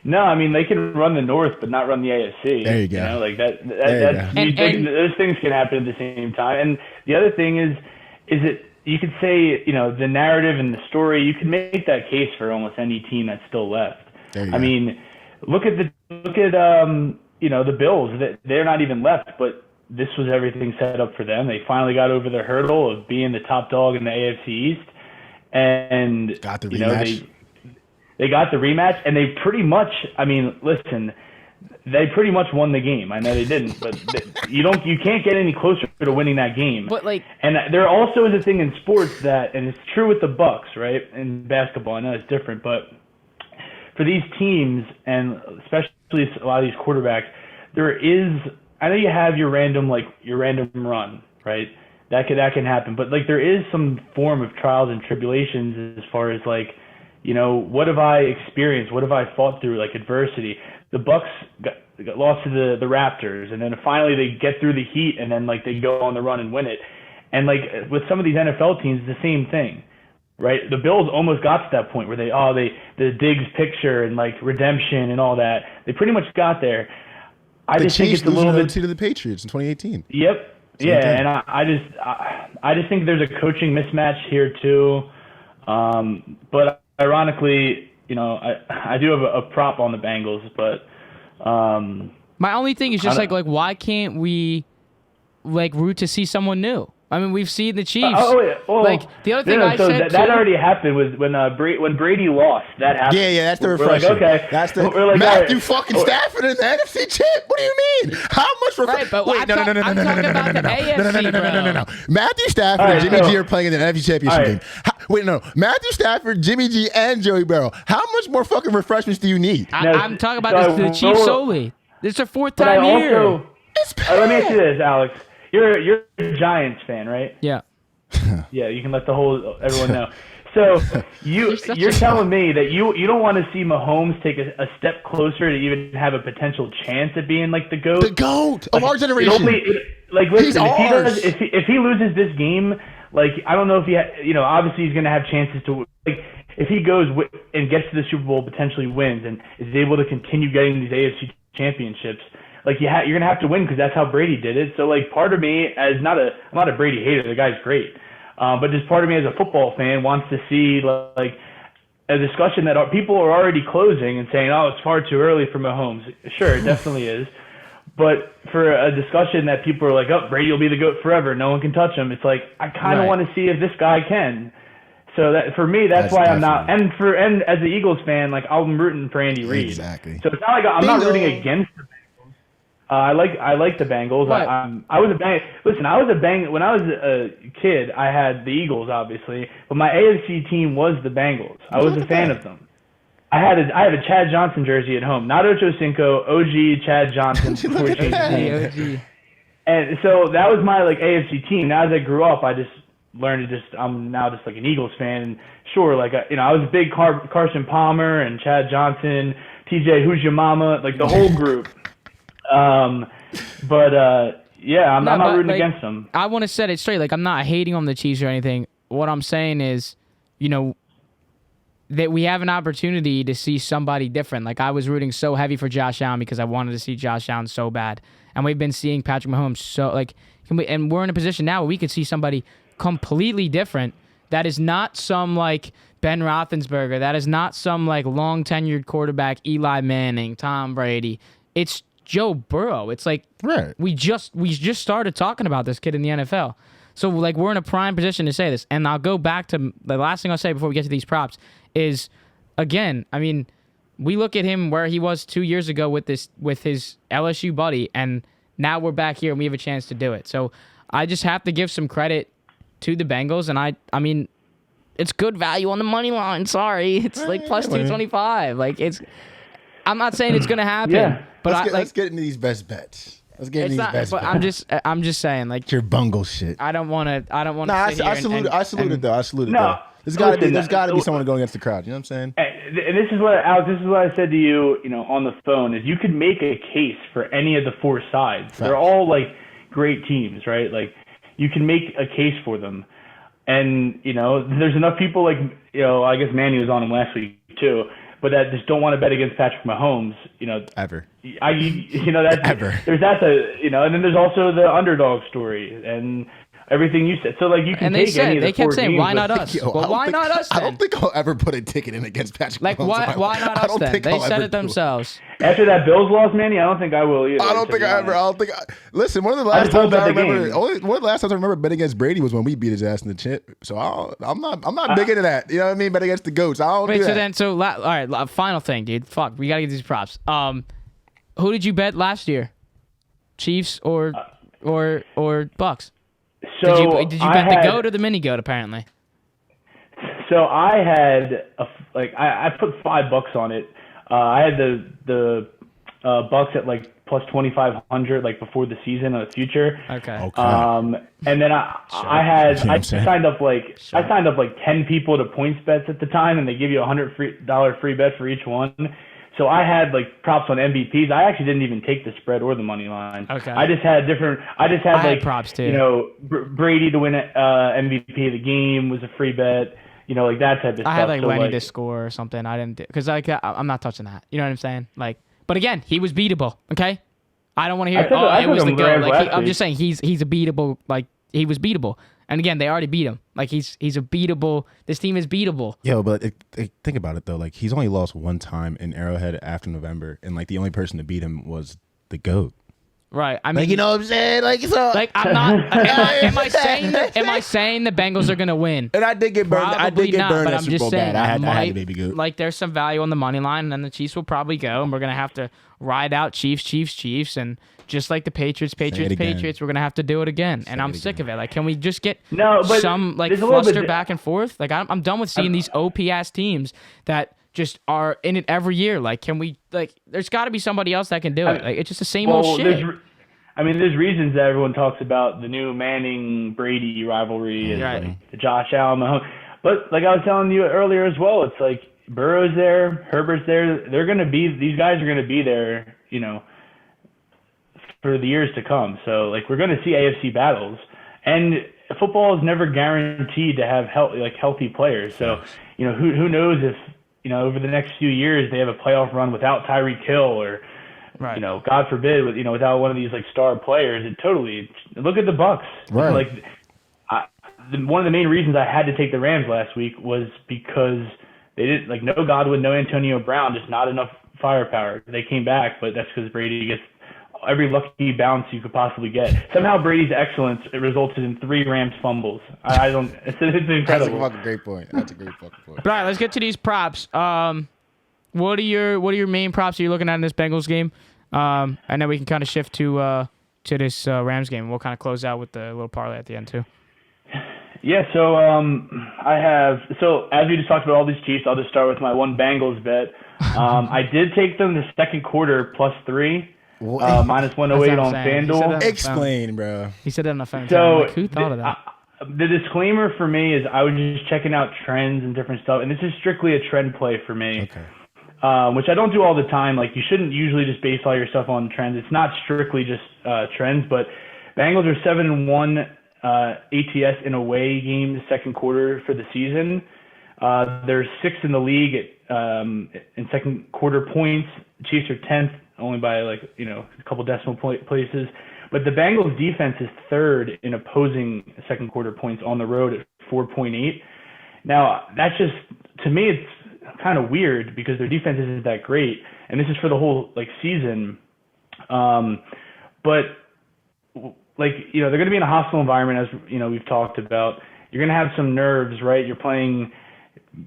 C: no, I mean, they can run the North, but not run the AFC.
B: There you go.
C: You know, like that those things can happen at the same time. And the other thing is it. You could say, the narrative and the story, you can make that case for almost any team that's still left. I mean, look at the Bills. They're not even left, but this was everything set up for them. They finally got over the hurdle of being the top dog in the AFC East, and
B: got the rematch.
C: They got the rematch, and they pretty much, listen, they pretty much won the game. I know they didn't, but you can't get any closer to winning that game.
A: But
C: and there also is a thing in sports that, and it's true with the Bucks, right? In basketball, I know it's different, but for these teams, and especially a lot of these quarterbacks, I know you have your random run, right? That can happen, but there is some form of trials and tribulations as far as what have I experienced? What have I fought through? Like adversity. The Bucks lost to the Raptors, and then finally they get through the Heat, and then like they go on the run and win it. And like with some of these NFL teams, it's the same thing, right? The Bills almost got to that point where the Diggs picture and like redemption and all that. They pretty much got there. I just think it's a little bit
B: to the Patriots in 2018.
C: Yep. Yeah, and I just think there's a coaching mismatch here too. But ironically, you know, I do have a prop on the Bengals, but
A: my only thing is just like why can't we like root to see someone new? I mean, we've seen the Chiefs. Like the other thing
C: that already happened was when Brady lost. That happened.
B: Yeah, that's the refreshing.
C: Like, okay,
B: that's the
C: like,
B: Matthew fucking Stafford in the NFC chip. What do you mean? How much refreshing?
A: Right, but wait,
B: no. Matthew Stafford and Jimmy G are playing in the NFC Championship game. Matthew Stafford, Jimmy G, and Joey Burrow. How much more fucking refreshments do you need?
A: I'm talking about the Chiefs solely. This is their fourth time here.
C: Let me ask you this, Alex. You're a Giants fan, right?
A: Yeah.
C: Yeah, you can let everyone know. So you're telling me that you don't want to see Mahomes take a step closer to even have a potential chance at being like the GOAT?
B: The GOAT of our generation.
C: Listen, if he loses this game, like I don't know if obviously he's going to have chances to like if he goes and gets to the Super Bowl, potentially wins and is able to continue getting these AFC championships. Like you're gonna have to win because that's how Brady did it. So like part of me, I'm not a Brady hater. The guy's great, but just part of me as a football fan wants to see like a discussion that people are already closing and saying, oh, it's far too early for Mahomes. Sure, it definitely is, but for a discussion that people are like, oh, Brady will be the GOAT forever. No one can touch him. It's like I kind of want to see if this guy can. So that for me, that's why I'm not. And as an Eagles fan, like I'm rooting for Andy Reid.
B: Exactly.
C: So it's not like I'm not rooting against the Bengals. I like the Bengals.
A: Right.
C: I was a Bang. When I was a kid, I had the Eagles, obviously, but my AFC team was the Bengals. I was a fan of them. I have a Chad Johnson jersey at home, not Ocho Cinco, OG Chad Johnson before he changed his name. And so that was my like AFC team. Now as I grew up, I just learned I'm now just like an Eagles fan. And sure, like I was a big Carson Palmer and Chad Johnson, TJ Who's Your Mama, like the whole group. I'm not rooting against them.
A: I want to set it straight. Like, I'm not hating on the Chiefs or anything. What I'm saying is, that we have an opportunity to see somebody different. Like, I was rooting so heavy for Josh Allen because I wanted to see Josh Allen so bad. And we've been seeing Patrick Mahomes and we're in a position now where we could see somebody completely different that is not some, like, Ben Roethlisberger. That is not some, like, long-tenured quarterback, Eli Manning, Tom Brady. It's Joe Burrow. It's like we just started talking about this kid in the NFL. So like we're in a prime position to say this. And I'll go back to the last thing I'll say before we get to these props is, again, I mean, we look at him where he was 2 years ago with his LSU buddy, and now we're back here and we have a chance to do it. So I just have to give some credit to the Bengals, and I mean, it's good value on the money line. Sorry, it's like plus 225. Like I'm not saying it's gonna happen.
C: Yeah.
A: But
B: let's get into these best bets. Let's get into these best bets.
A: I'm just saying, like,
B: it's your bungle shit.
A: I don't want to.
B: I salute it though. There's got to be someone going against the crowd. You know what I'm saying?
C: And this is what Alex. This is what I said to you. On the phone is you could make a case for any of the four sides. Facts. They're all like great teams, right? Like you can make a case for them, and there's enough people like I guess Manny was on him last week too. But that just don't want to bet against Patrick Mahomes,
B: ever.
C: That's
B: ever.
C: There's that, and then there's also the underdog story and everything you said. So like you can take any of the
A: they kept saying,
C: games,
A: why not us? Why not us? Then?
B: I don't think I'll ever put a ticket in against Patrick
A: Mahomes. Like why not us? Then they said it themselves.
C: After that Bills loss, Manny, I don't think I will either.
B: I don't think I ever. Listen, one of the last times I remember betting against Brady was when we beat his ass in the chip. So I'm not big into that. You know what I mean? Betting against the GOATs. I don't do that.
A: All right, final thing, dude. Fuck, we gotta get these props. Who did you bet last year? Chiefs or Bucks?
C: So
A: did you bet the GOAT or the mini GOAT? Apparently.
C: So I had I put $5 on it. I had the Bucks at like plus 2,500 like before the season on the future.
A: Okay.
C: And then I signed up like 10 people to points bets at the time, and they give you $100 free bet for each one. So I had like props on MVPs. I actually didn't even take the spread or the money line.
A: Okay.
C: I just had like
A: props too.
C: You know, Brady to win MVP of the game was a free bet. You know, like that type of stuff.
A: I had like Lenny to score or something. I didn't because like I'm not touching that. You know what I'm saying? Like, but again, he was beatable. Okay. I don't want to hear it was the GOAT. Like I'm just saying he's a beatable. Like he was beatable. And again, they already beat him. Like he's a beatable. This team is beatable.
B: Yo, but think about it though. Like he's only lost one time in Arrowhead after November, and like the only person to beat him was the GOAT.
A: Right. I mean,
B: like, you know what I'm saying? Like, so,
A: like I'm not. Am I saying the Bengals are gonna win?
B: And I did get burned.
A: Probably
B: I did get
A: not,
B: burned.
A: But
B: at
A: I'm
B: Super
A: just
B: Bowl
A: saying.
B: bad. I had the baby GOAT.
A: Like there's some value on the money line, and then the Chiefs will probably go, and we're gonna have to ride out Chiefs, and just like the Patriots, we're gonna have to do it again. And I'm sick of it. Like, can we just get some like fluster back and forth? Like, I'm done with seeing these OP ass teams that just are in it every year. Like, can we like? There's got to be somebody else that can do it. Like, it's just the same old shit.
C: There's reasons that everyone talks about the new Manning-Brady rivalry and like the Josh Allen, Mahomes. But like I was telling you earlier as well, it's like Burrow's there, Herbert's there. These guys are gonna be there, you know, for the years to come. So like we're gonna see AFC battles, and football is never guaranteed to have healthy players. So you know who knows if you know over the next few years they have a playoff run without Tyreek Hill or. Right. You know, God forbid, without one of these like star players, look at the Bucks.
B: Right.
C: Like, one of the main reasons I had to take the Rams last week was because they didn't no Godwin, no Antonio Brown, just not enough firepower. They came back, but that's because Brady gets every lucky bounce you could possibly get. Somehow Brady's excellence resulted in 3 Rams fumbles. I don't. It's incredible.
B: That's a fucking great point. That's a great fucking point.
A: All right, let's get to these props. What are your main props you're looking at in this Bengals game? And then we can kind of shift to this Rams game. We'll kind of close out with the little parlay at the end too.
C: Yeah, so as we just talked about all these Chiefs, I'll just start with my one Bengals bet. I did take them the second quarter +3, minus 108 on FanDuel.
B: Explain, bro.
A: He said that on the phone.
C: So
A: like, who thought of that?
C: The disclaimer for me is I was just checking out trends and different stuff, and this is strictly a trend play for me.
B: Okay.
C: Which I don't do all the time. Like you shouldn't usually just base all your stuff on trends. It's not strictly just trends, but Bengals are 7-1 ATS in away games second quarter for the season. They're 6th in the league in second quarter points. Chiefs are 10th, only by a couple decimal places. But the Bengals defense is 3rd in opposing second quarter points on the road at 4.8. Now that's just, to me, it's kind of weird because their defense isn't that great, and this is for the whole season. But they're going to be in a hostile environment, as we've talked about. You're going to have some nerves, right? You're playing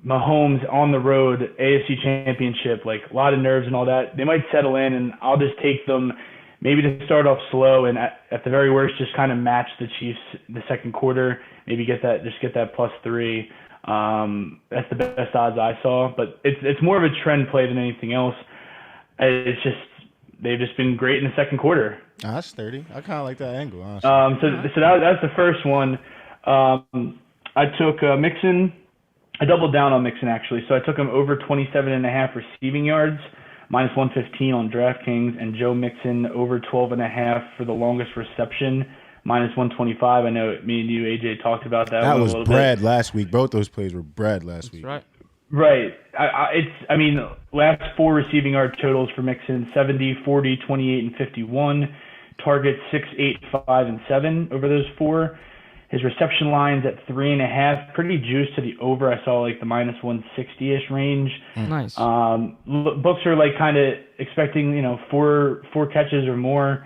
C: Mahomes on the road, AFC Championship, like a lot of nerves and all that. They might settle in, and I'll just take them maybe to start off slow, and at the very worst, just kind of match the Chiefs the second quarter. Maybe get that +3. That's the best odds I saw, but it's more of a trend play than anything else. It's just they've just been great in the second quarter.
B: Oh, that's sturdy. I kind of like that angle, honestly.
C: So that's the first one. I took Mixon. I doubled down on Mixon actually. So I took him over 27.5 receiving yards, minus 115 on DraftKings, and Joe Mixon over 12.5 for the longest reception. Minus 125. I know me and you, AJ, talked about that.
B: That
C: one
B: was
C: a little
B: bread
C: bit.
B: last week. Both those plays were bread last week.
A: Right.
C: Right. Last 4 receiving yard totals for Mixon: 70, 40, 28, and 51. Targets 6, 8, 5, and 7 over those 4. His reception lines at 3.5, pretty juiced to the over. I saw the minus 160-ish range.
A: Nice.
C: Books are kind of expecting 4 catches or more.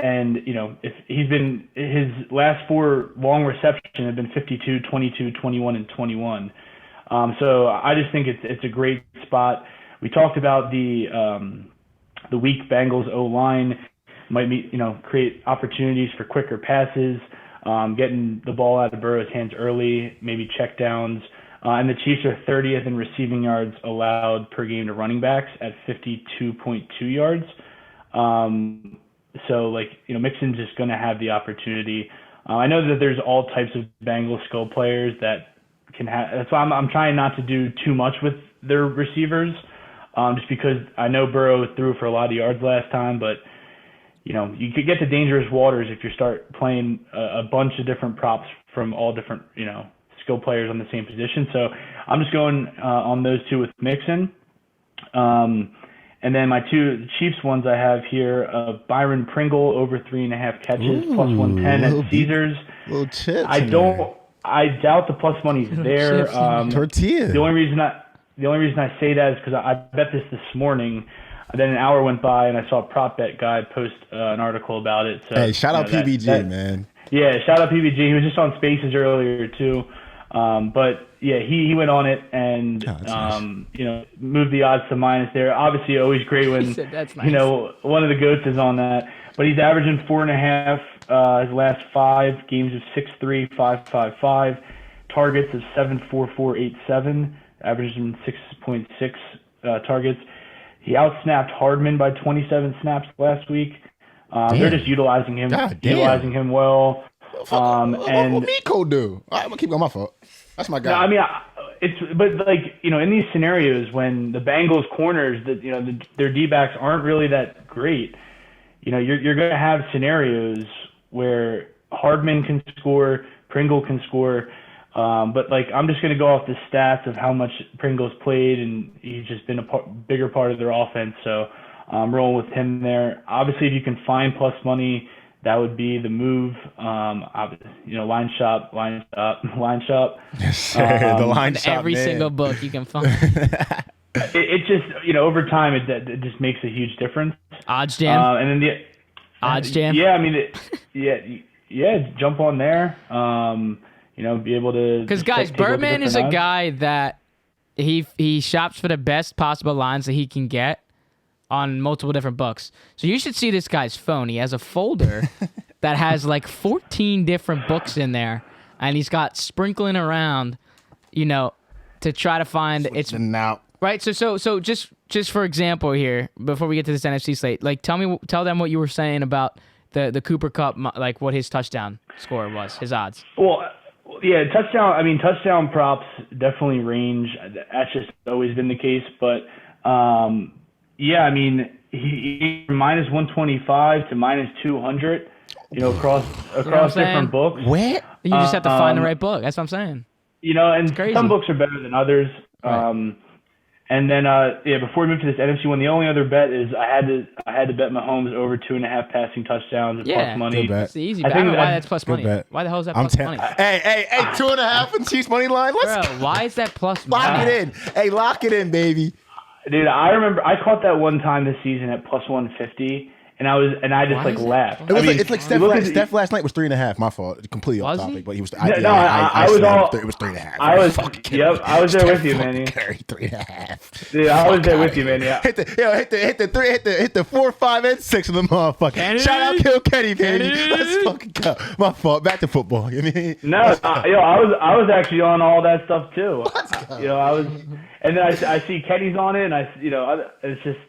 C: And, if his last 4 long receptions have been 52, 22, 21, and 21. So I just think it's a great spot. We talked about the weak Bengals O-line might create opportunities for quicker passes, getting the ball out of Burrow's hands early, maybe check downs. And the Chiefs are 30th in receiving yards allowed per game to running backs at 52.2 yards. So, Mixon's just going to have the opportunity. I know that there's all types of Bengals skill players that can have. That's why I'm trying not to do too much with their receivers, just because I know Burrow threw for a lot of yards last time, but you could get to dangerous waters if you start playing a bunch of different props from all different skill players on the same position. So I'm just going on those two with Mixon. And then my two Chiefs ones I have here, Byron Pringle over 3.5 catches, plus 110 at Caesars.
B: Little chips.
C: I doubt the plus money's there.
B: Tortilla.
C: The only reason I say that is because I bet this morning. Then an hour went by and I saw a prop bet guy post an article about it. So,
B: hey, shout out PBG, man.
C: Yeah, shout out PBG. He was just on Spaces earlier too. But yeah, he went on it and moved the odds to minus there. Obviously, always great when
A: that's nice.
C: One of the goats is on that. But he's averaging 4.5 his last 5 games of 6.3, 5.55, targets of 7.4487, averaging 6.6 targets. He outsnapped Hardman by 27 snaps last week. They're just utilizing him well.
B: What Miko do? I'm gonna keep going. My fault. That's my guy.
C: No, I mean, in these scenarios when the Bengals corners, their D-backs aren't really that great. You're going to have scenarios where Hardman can score, Pringle can score, but I'm just going to go off the stats of how much Pringle's played, and he's just been a bigger part of their offense. So I'm rolling with him there. Obviously, if you can find plus money, that would be the move. Line shop.
B: Yes, sir. The line shop.
A: Every single book you can find.
C: It just, over time, it just makes a huge difference.
A: Odds Jam.
C: And then
A: Odds Jam.
C: Yeah, I mean, jump on there. Be able to.
A: Because guys, Birdman is a guy that he shops for the best possible lines that he can get on multiple different books. So you should see this guy's phone. He has a folder that has 14 different books in there, and he's got sprinkling around, to try to find right. So just for example here, before we get to this NFC slate, tell them what you were saying about the Cooper Kupp, what his touchdown score was, his odds.
C: Well, yeah, touchdown props definitely range. That's just always been the case, but. Yeah, I mean, he minus 125 to minus 200, across different books.
A: What? You just have to find the right book. That's what I'm saying.
C: And some books are better than others.
A: Right.
C: And then, before we move to this NFC one, the only other bet is I had to bet Mahomes over 2.5 passing touchdowns at plus money.
A: That's the easy bet. I don't know why that's plus money.
B: Bet.
A: Why the hell is that plus money?
B: Hey, 2.5 on Chiefs money line. Let's
A: Bro, why is that plus money?
B: Lock it in. Hey, lock it in, baby.
C: Dude, I remember I caught that one time this season at plus 150, and I just laughed.
B: It's like Steph last night was 3.5. My fault, completely off topic, but he was.
C: I was all.
B: It was 3.5.
C: I was there with you, man.
B: 3.5.
C: Dude, I was there with you, man. Yeah.
B: Hit the 4, 5, and 6 of the motherfucker. Shout out Kilkenny, baby. Let's fucking go. My fault. Back to football. You mean?
C: No, I was actually on all that stuff too. I was. And then I see Kenny's on it, and it's just,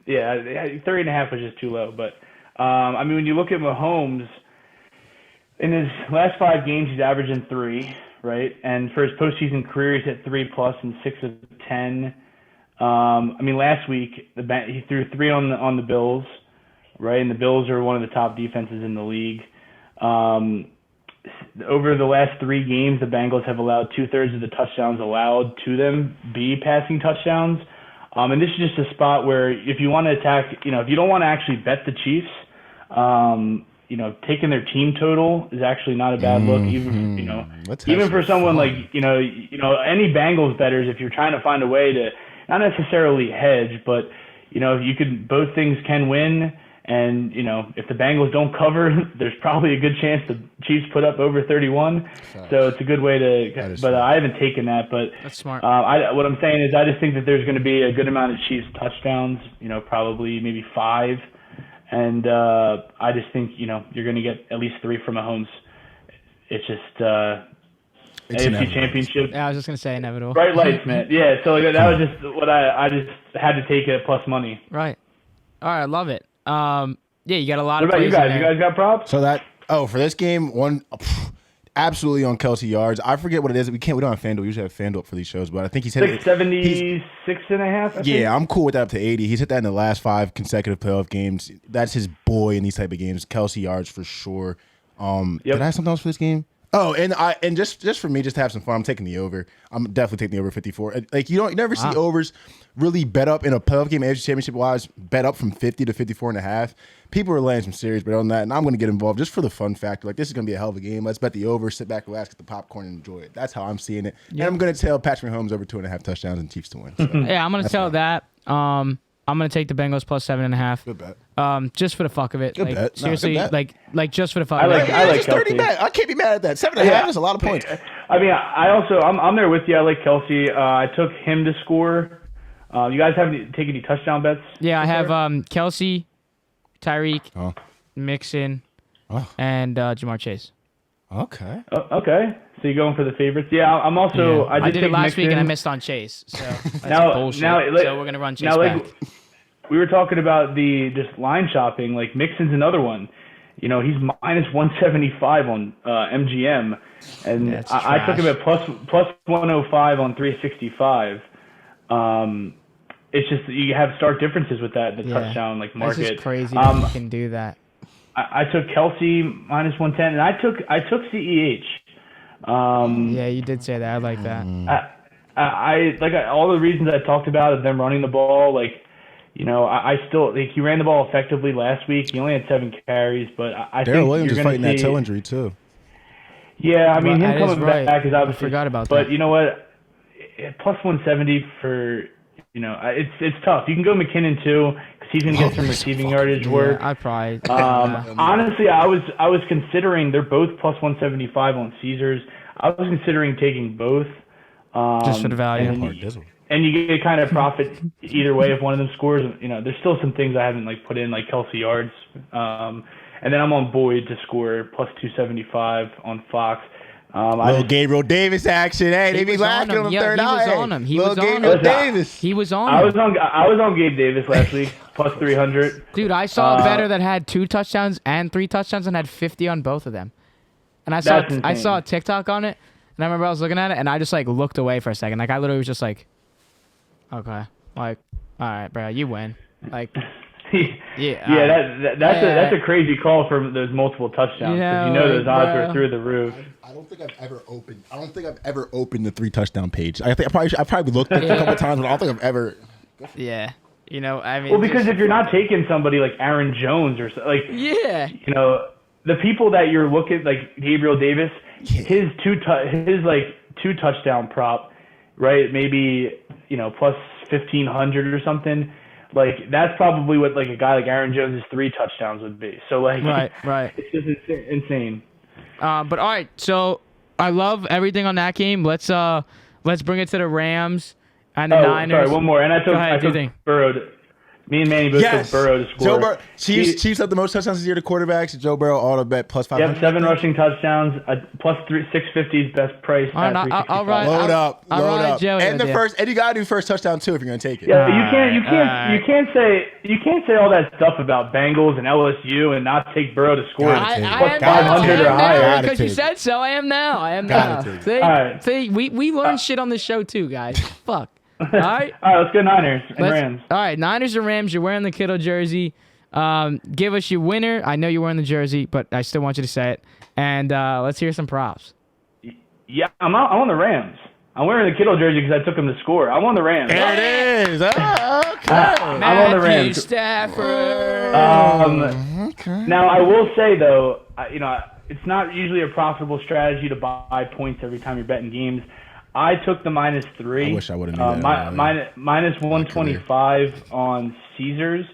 C: 3.5 was just too low. But, when you look at Mahomes, in his last 5 games, he's averaging 3, right? And for his postseason career, he's at 3+ in 6 of 10. Last week, he threw 3 on the Bills, right? And the Bills are one of the top defenses in the league. Over the last 3 games, the Bengals have allowed 2/3 of the touchdowns allowed to them be passing touchdowns. And this is just a spot where if you want to attack, if you don't want to actually bet the Chiefs, taking their team total is actually not a bad look. Even for someone like, any Bengals bettors, if you're trying to find a way to not necessarily hedge, but, both things can win. And, if the Bengals don't cover, there's probably a good chance the Chiefs put up over 31. So it's a good way to – but I haven't taken that. But
A: that's smart.
C: What I'm saying is I just think that there's going to be a good amount of Chiefs touchdowns, probably maybe 5. And I just think, you're going to get at least 3 from Mahomes. It's just AFC Championship.
A: Yeah, I was just going to say inevitable.
C: Bright lights, man. Yeah, so that was just what I just had to take it at plus money.
A: Right. All right, I love it. You got a lot
C: of. What about you guys? You guys got props?
B: So for this game, absolutely on Kelsey yards. I forget what it is. We don't have FanDuel. We usually have FanDuel up for these shows, but I think he's hit
C: 76.5.
B: Yeah, I'm cool with that up to 80. He's hit that in the last 5 consecutive playoff games. That's his boy in these type of games. Kelsey yards for sure. Did I have something else for this game? Oh, and just for me, just to have some fun, I'm taking the over. I'm definitely taking the over 54. Like you never see overs really bet up in a playoff game, AFC Championship wise, bet up from 50 to 54.5. People are laying some serious bet on that, and I'm going to get involved just for the fun factor. Like this is going to be a hell of a game. Let's bet the over, sit back, relax, get the popcorn, and enjoy it. That's how I'm seeing it. Yep. And I'm going to tell Patrick Mahomes over 2.5 touchdowns and Chiefs to win. So
A: yeah, I'm going to tell that. I'm gonna take the Bengals plus 7.5.
B: Good bet.
A: Just for the fuck of it.
B: Good bet.
A: Seriously,
B: good bet.
A: like just for the fuck of
C: it. I like
B: 30 bet. I can't be mad at that. 7.5 is a lot of points.
C: I mean, I'm there with you. I like Kelsey. I took him to score. You guys haven't taken any touchdown bets?
A: Yeah, I have Kelsey, Tyreek, Mixon, and Jamar Chase.
B: Okay.
C: Okay. So you're going for the favorites? Yeah, I'm also.
A: Yeah. I did it last
C: Mixon.
A: week and I missed on Chase. So that's bullshit. So we're gonna run Chase back.
C: We were talking about the just line shopping. Like Mixon's another one. You know, he's minus 175 on MGM, and I took him at plus 105 on 365. It's just you have stark differences with that the touchdown market.
A: It's just crazy that you can do that.
C: I took Kelsey minus 110, and I took CEH.
A: Yeah, you did say that. I like that.
C: All the reasons I talked about of them running the ball. I still he ran the ball effectively last week. He only had 7 carries, but I think
B: Darrell Williams is fighting that toe injury too.
C: Yeah, I mean him coming back is obviously.
A: I forgot about
C: but
A: that.
C: You know what? Plus 170 for it's tough. You can go McKinnon too because he's going to get some receiving yardage work.
A: I'd probably.
C: Honestly, I was considering they're both plus 175 on Caesars. I was considering taking both.
A: Just for the value.
C: And you get kind of profit either way if one of them scores. There's still some things I haven't put in like Kelsey yards. And then I'm on Boyd to score plus 275 on Fox.
B: Little Gabriel Davis action. Hey, they be lacking on the third eye.
A: He was on him. He was on
B: Gabriel Davis.
A: He was on
C: I
A: him.
C: was on Gabe Davis last week, plus 300.
A: Dude, I saw a better that had 2 touchdowns and 3 touchdowns and had 50 on both of them. And I saw a TikTok on it, and I remember I was looking at it, and I just looked away for a second. I literally was just like, okay, all right, bro, you win.
C: That's a crazy call for those multiple touchdowns because those odds are through the roof.
B: I don't think I've ever opened the 3 touchdown page. I probably looked at it a couple times, but I don't think I've ever.
A: Yeah, I mean.
C: Well, because if you're not taking somebody like Aaron Jones or the people that you're looking like Gabriel Davis, his 2 touchdown prop, right? Maybe plus 1,500 or something. That's probably what a guy like Aaron Jones' 3 touchdowns would be. So
A: right.
C: It's just insane.
A: But all right, so I love everything on that game. Let's bring it to the Rams and the Niners.
C: Sorry, one more. And I took Burrow. Me and Manny both took Burrow to score.
B: Joe Burrow. Chiefs have the most touchdowns this year to quarterbacks. Joe Burrow auto bet plus 500.
C: Yep, 7 rushing touchdowns. Plus 650 is best price.
A: All right,
B: load up.
A: Joe,
B: and you gotta do first touchdown too if you're gonna take it.
C: Yeah, you can't say all that stuff about Bengals and LSU and not take Burrow to score.
A: I am 500 or higher because you said so. I am now. See, we learn shit on this show too, guys. Fuck. All right,
C: let's go Niners and Rams.
A: All right, Niners and Rams. You're wearing the Kittle jersey. Give us your winner. I know you're wearing the jersey, but I still want you to say it. And let's hear some props.
C: Yeah, I'm on the Rams. I'm wearing the Kittle jersey because I took him to score. I'm on the Rams.
B: There it is. Okay.
C: I'm on the Rams.
A: Stafford.
C: Now I will say though, it's not usually a profitable strategy to buy points every time you're betting games. I took the -3.
B: I wish I would have known that.
C: Minus 125 on Caesars.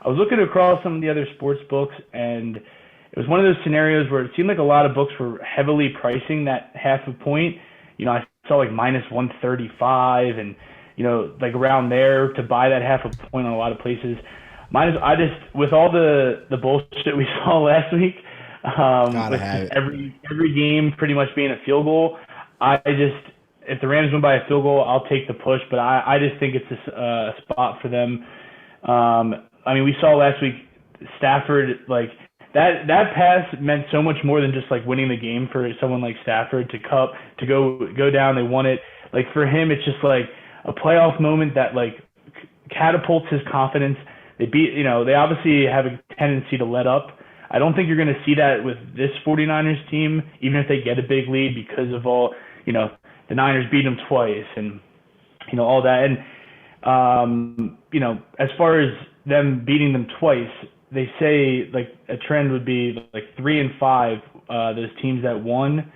C: I was looking across some of the other sports books, and it was one of those scenarios where it seemed like a lot of books were heavily pricing that half a point. I saw minus 135 and, around there to buy that half a point on a lot of places. With all the bullshit we saw last week, with every game pretty much being a field goal, if the Rams win by a field goal, I'll take the push, but I just think it's a spot for them. We saw last week Stafford, that pass meant so much more than just like winning the game for someone like Stafford to go down. They won it. Like for him, it's just like a playoff moment that like catapults his confidence. They obviously have a tendency to let up. I don't think you're going to see that with this 49ers team, even if they get a big lead because of all, the Niners beat them twice and, all that. And, as far as them beating them twice, they say like a trend would be like 3 and 5, those teams that won.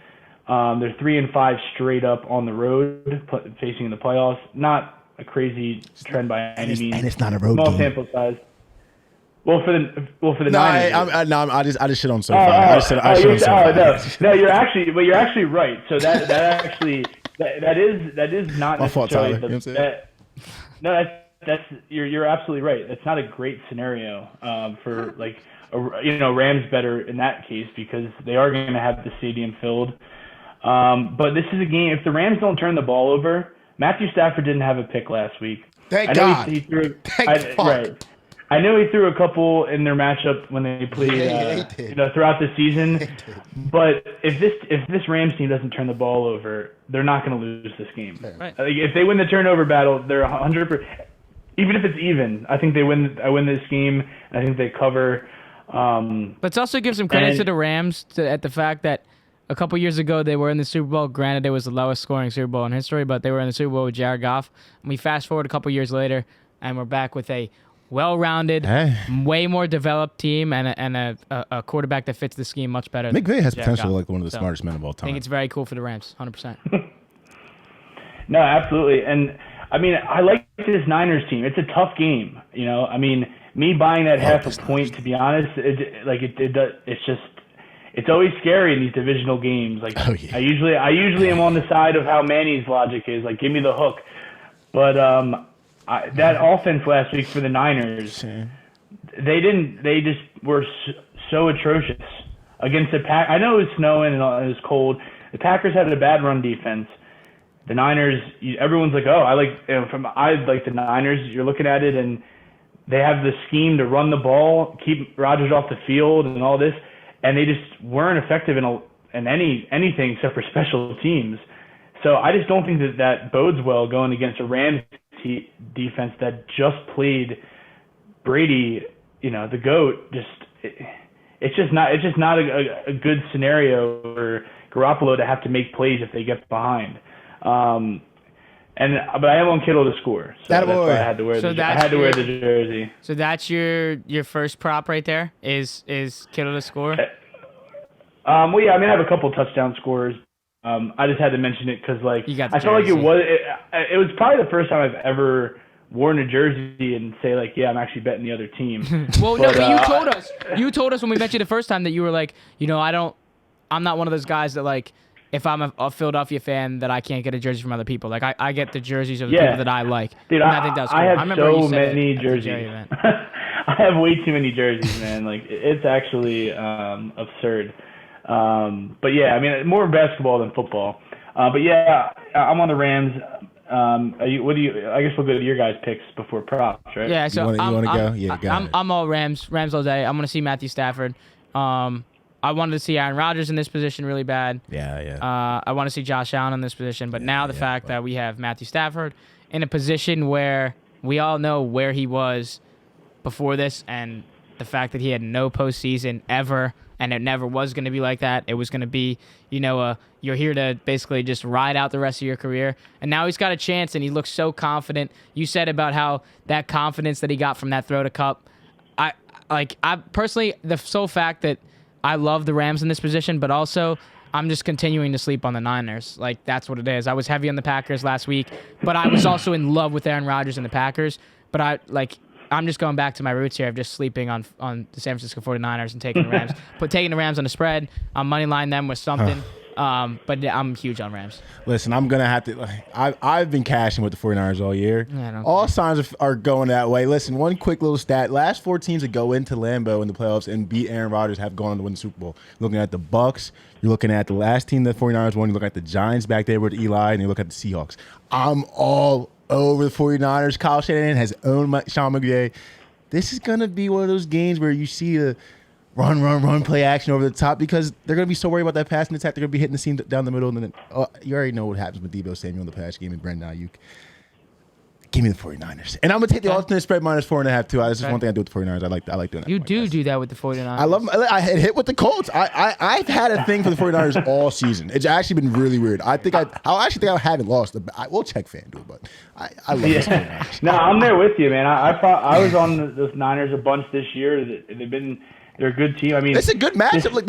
C: They're 3 and 5 straight up on the road facing the playoffs. Not a crazy trend by any means.
B: And it's not a road
C: Small
B: game.
C: sample size. Well, for the Niners.
B: I just shit on SoFi. I shit on SoFi.
C: No, you're actually right. So that is not
B: my fault,
C: necessarily
B: Tyler.
C: you're absolutely right. That's not a great scenario for like Rams better in that case because they are going to have the stadium filled. But this is a game. If the Rams don't turn the ball over, Matthew Stafford didn't have a pick last week.
B: Thank God.
C: Right. I know he threw a couple in their matchup when they played, throughout the season. But if this Rams team doesn't turn the ball over, they're not going to lose this game.
A: Right.
C: Like, if they win the turnover battle, they're 100%. Even if it's even, I think they win. I win this game. I think they cover.
A: But it also gives some credit to the Rams at the fact that a couple years ago they were in the Super Bowl. Granted, it was the lowest scoring Super Bowl in history, but they were in the Super Bowl with Jared Goff. And we fast forward a couple years later, and we're back with a well-rounded, way more developed team and a quarterback that fits the scheme much better.
B: McVay has potential like one of the smartest men of all time.
A: I think it's very cool for the Rams, 100%.
C: No, absolutely. And, I mean, I like this Niners team. It's a tough game, I mean, me buying that half a point, to be honest, it's always scary in these divisional games. Like, I usually am on the side of how Manny's logic is, like, give me the hook. But that offense last week for the Niners, they just were so atrocious against the Pack. I know it was snowing and it was cold. The Packers had a bad run defense. The Niners, everyone's like, I like the Niners. You're looking at it and they have the scheme to run the ball, keep Rodgers off the field and all this, and they just weren't effective in anything except for special teams. So I just don't think that bodes well going against a Rams defense that just played Brady, the GOAT. It's just not a good scenario for Garoppolo to have to make plays if they get behind. But I am on Kittle to score, so that's why I had to wear the jersey.
A: So that's your first prop right there is Kittle to score.
C: Well, yeah, I mean I have a couple touchdown scorers. I just had to mention it because I felt like it was probably the first time I've ever worn a jersey and say like, yeah, I'm actually betting the other team.
A: Well, but you told us when we met you the first time that you were like, I'm not one of those guys that like, if I'm a Philadelphia fan, that I can't get a jersey from other people. Like I get the jerseys of the people that I like.
C: Dude,
A: I think that's cool.
C: I have
A: remember
C: so many jerseys. I have way too many jerseys, man. Like it's actually absurd. But yeah, I mean more basketball than football. But yeah, I'm on the Rams. I guess we'll go to your guys' picks before props, right?
A: Yeah. So
B: you want to go? Yeah, go ahead.
A: I'm all Rams all day. I'm gonna see Matthew Stafford. I wanted to see Aaron Rodgers in this position really bad.
B: Yeah.
A: I want to see Josh Allen in this position, but now the fact that we have Matthew Stafford in a position where we all know where he was before this, and the fact that he had no postseason ever, and it never was going to be like that. It was going to be, you're here to basically just ride out the rest of your career. And now he's got a chance, and he looks so confident. You said about how that confidence that he got from that throw to Cup. I personally, the sole fact that I love the Rams in this position, but also I'm just continuing to sleep on the Niners. Like, that's what it is. I was heavy on the Packers last week, but I was also in love with Aaron Rodgers and the Packers. But I'm just going back to my roots here of just sleeping on the San Francisco 49ers and taking the Rams. Taking the Rams on the spread. I'm moneyline them with something. But I'm huge on Rams.
B: Listen, I'm going to have to I've been cashing with the 49ers all year. All signs are going that way. Listen, one quick little stat. Last 4 teams that go into Lambeau in the playoffs and beat Aaron Rodgers have gone on to win the Super Bowl. You're looking at the Bucks. You're looking at the last team the 49ers won. You look at the Giants back there with Eli, and you look at the Seahawks. I'm all over the 49ers. Kyle Shanahan has owned Sean McVay. This is going to be one of those games where you see run, play action over the top because they're going to be so worried about that passing attack. They're going to be hitting the seam down the middle. And then you already know what happens with Deebo Samuel in the pass game and Brandon Ayuk. Give me the 49ers. And I'm going to take the alternate spread minus 4.5 too. That's just one thing I do with the 49ers. I like doing that.
A: You do that with the 49ers.
B: I love them. I had hit with the Colts. I've had a thing for the 49ers all season. It's actually been really weird. I actually think I haven't lost. We'll check FanDuel, but I love this 49ers.
C: No, I'm there with you, man. I was on the Niners a bunch this year. They're a good team. I mean,
B: it's a good matchup. Like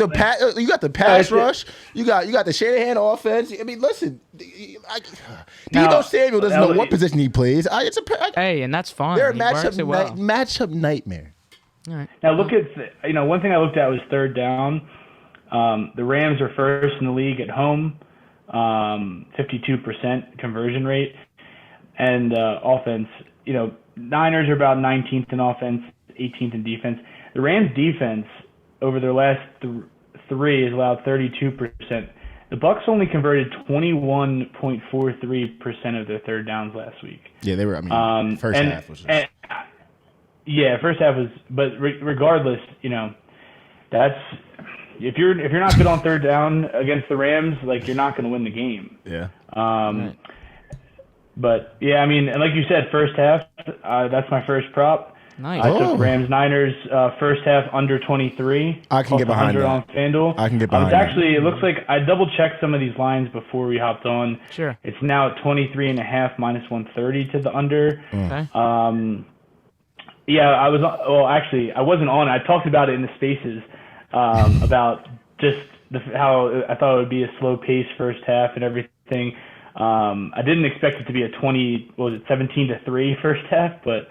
B: you got the pass rush. You got the Shanahan offense. I mean, listen, Deebo Samuel doesn't know what position he plays.
A: Hey, and that's fine.
B: They're a matchup nightmare.
A: All right.
C: Now look at one thing I looked at was third down. The Rams are first in the league at home, 52% conversion rate, and offense. Niners are about 19th in offense, 18th in defense. The Rams' defense over their last three has allowed 32%. The Bucs only converted 21.43% of their third downs last week.
B: Yeah, they were. First half was just...
C: first half was. But regardless, that's if you're not good on third down against the Rams, like you're not going to win the game.
B: Yeah.
A: Right.
C: But yeah, and like you said, first half. That's my first prop.
A: Nice.
C: I took Rams-Niners first half under 23.
B: I can get behind that.
C: On FanDuel.
B: I can get behind that.
C: It looks like I double-checked some of these lines before we hopped on.
A: Sure.
C: It's now at 23.5 minus 130 to the under.
A: Okay.
C: Yeah, I wasn't on. I talked about it in the spaces about just how I thought it would be a slow pace first half and everything. I didn't expect it to be a 17-3 first half, but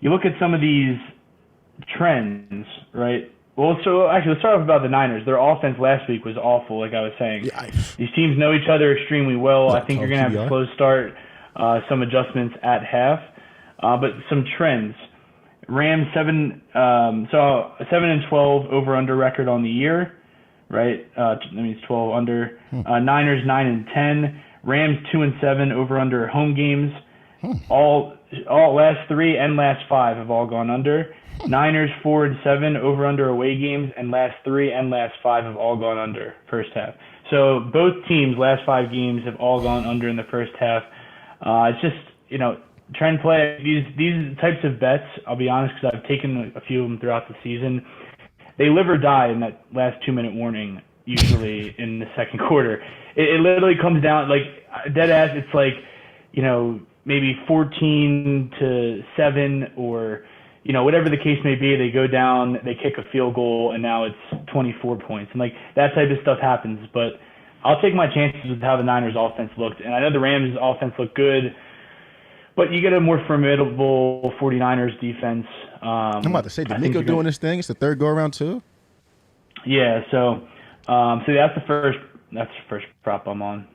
C: you look at some of these trends, right? Well, so actually, let's start off about the Niners. Their offense last week was awful, like I was saying. Yeah, these teams know each other extremely well. I think you're going to have a slow start, some adjustments at half, but some trends. Rams 7-12 over/under record on the year, right? That means 12 under. Niners 9-10. Rams 2-7 over/under home games. All last 3 and last 5 have all gone under. Niners 4-7 over/under away games, and last 3 and last 5 have all gone under first half. So both teams' last 5 games have all gone under in the first half. It's just trend play. These types of bets, I'll be honest, because I've taken a few of them throughout the season. They live or die in that last 2-minute warning. Usually in the second quarter, it literally comes down like dead ass. It's like maybe 14-7 or, whatever the case may be, they go down, they kick a field goal, and now it's 24 points. And, that type of stuff happens. But I'll take my chances with how the Niners' offense looked. And I know the Rams' offense looked good, but you get a more formidable 49ers defense.
B: I'm about to say, D'Amico doing this thing? It's the third go-around, too?
C: Yeah, so that's the first prop I'm on.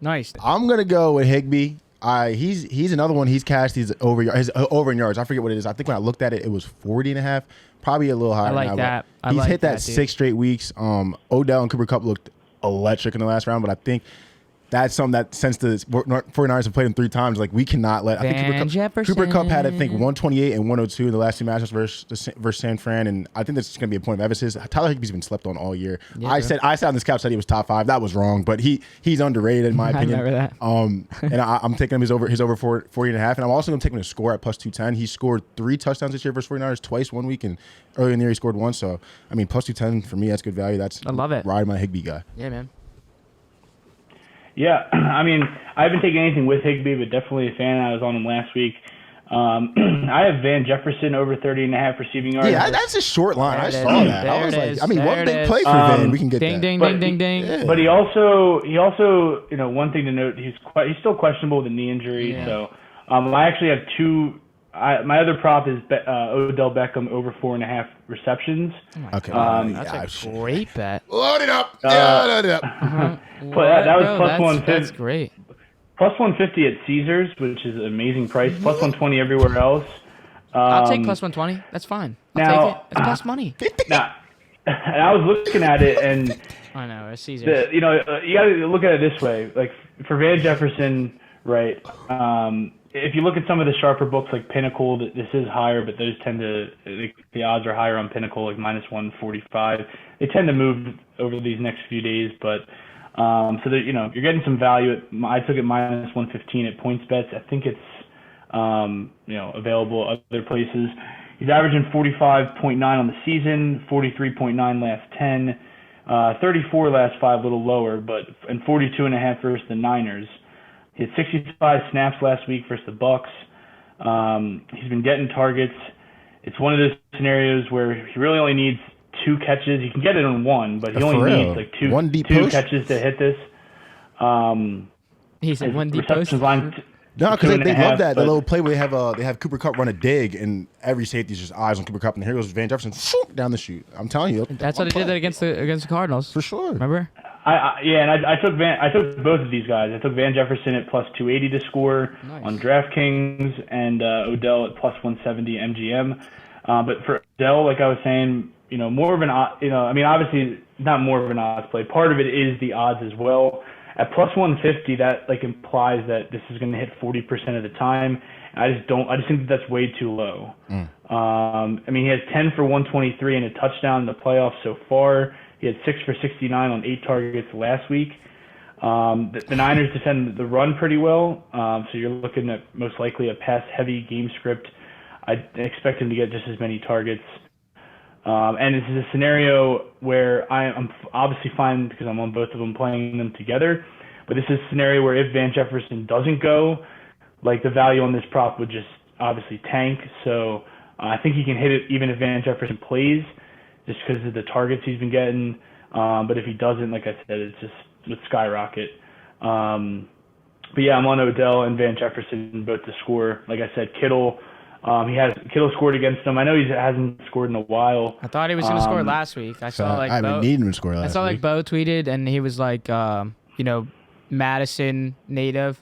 A: Nice.
B: I'm going to go with Higbee. He's another one. He's cashed his over in yards. I forget what it is. I think when I looked at it, it was 40.5, probably a little higher.
A: I like that.
B: He's hit that 6 straight weeks. Odell and Cooper Kupp looked electric in the last round, but I think that's something that since the 49ers have played him 3 times, we cannot let. I think Cooper Kupp had 128 and 102 in the last 2 matchups versus San Fran, and I think that's just going to be a point of emphasis. Tyler Higbee's been slept on all year. Yeah, I sat on this couch, said he was top 5. That was wrong, but he's underrated in my opinion.
A: I remember that.
B: And I'm taking him his over 40.5, and I'm also going to take him to score at plus 210. He scored 3 touchdowns this year versus 49ers, twice 1 week, and early in the year he scored 1. So plus 210 for me, that's good value. I love it. Ride my Higbee guy.
A: Yeah, man.
C: Yeah, I haven't taken anything with Higbee, but definitely a fan. I was on him last week. I have Van Jefferson over 30.5 receiving yards.
B: Yeah, that's a short line. I saw that. I was like, one big play for Van. We can get that.
A: Ding.
C: Yeah. But he also, one thing to note, he's still questionable with a knee injury. Yeah. So I actually have 2. My other prop is Odell Beckham over 4.5 receptions.
B: Okay,
A: that's a great bet.
B: Load it up. Load it up.
C: But that was plus 150.
A: That's great.
C: Plus 150 at Caesars, which is an amazing price. Plus 120 everywhere else.
A: I'll take plus 120. That's fine. I'll take it. It's plus money.
C: Now, and I was looking at it, and
A: I know it's Caesars.
C: You got to look at it this way. Like for Van Jefferson, right? if you look at some of the sharper books like Pinnacle, this is higher, but those tend to the odds are higher on Pinnacle, like -145. They tend to move over these next few days, but so that you're getting some value. I took it -115 at PointsBets. I think it's available other places. He's averaging 45.9 on the season, 43.9 last 10, 34 last 5, a little lower, and 42.5 versus the Niners. He had 65 snaps last week versus the Bucks. He's been getting targets. It's one of those scenarios where he really only needs 2 catches. He can get it on 1, but he only needs like two catches to hit this.
A: He said 1 deep post.
B: No, because they love that. The little play where they have Cooper Kupp run a dig, and every safety's just eyes on Cooper Kupp, and here goes Van Jefferson down the chute. I'm telling you,
A: that's how they did that against the Cardinals
B: for sure.
A: Remember?
C: I took both of these guys. I took Van Jefferson at +280 to score on DraftKings, and Odell at +170 MGM. But for Odell, like I was saying, more of an obviously not more of an odds play. Part of it is the odds as well. At +150, that implies that this is going to hit 40% of the time. I just think that's way too low. He has 10 for 123 and a touchdown in the playoffs so far. He had 6 for 69 on 8 targets last week. The Niners defend the run pretty well, so you're looking at most likely a pass-heavy game script. I expect him to get just as many targets. And this is a scenario where I'm obviously fine because I'm on both of them playing them together. But this is a scenario where if Van Jefferson doesn't go, the value on this prop would just obviously tank. So I think he can hit it even if Van Jefferson plays, just because of the targets he's been getting. But if he doesn't, like I said, it's just would skyrocket. But yeah, I'm on Odell and Van Jefferson both to score. Like I said, Kittle scored against them. I know he hasn't scored in a while.
A: I thought he was going to score last week. I haven't
B: needed him to score last week.
A: I saw Bo tweeted, and he was like, Madison native,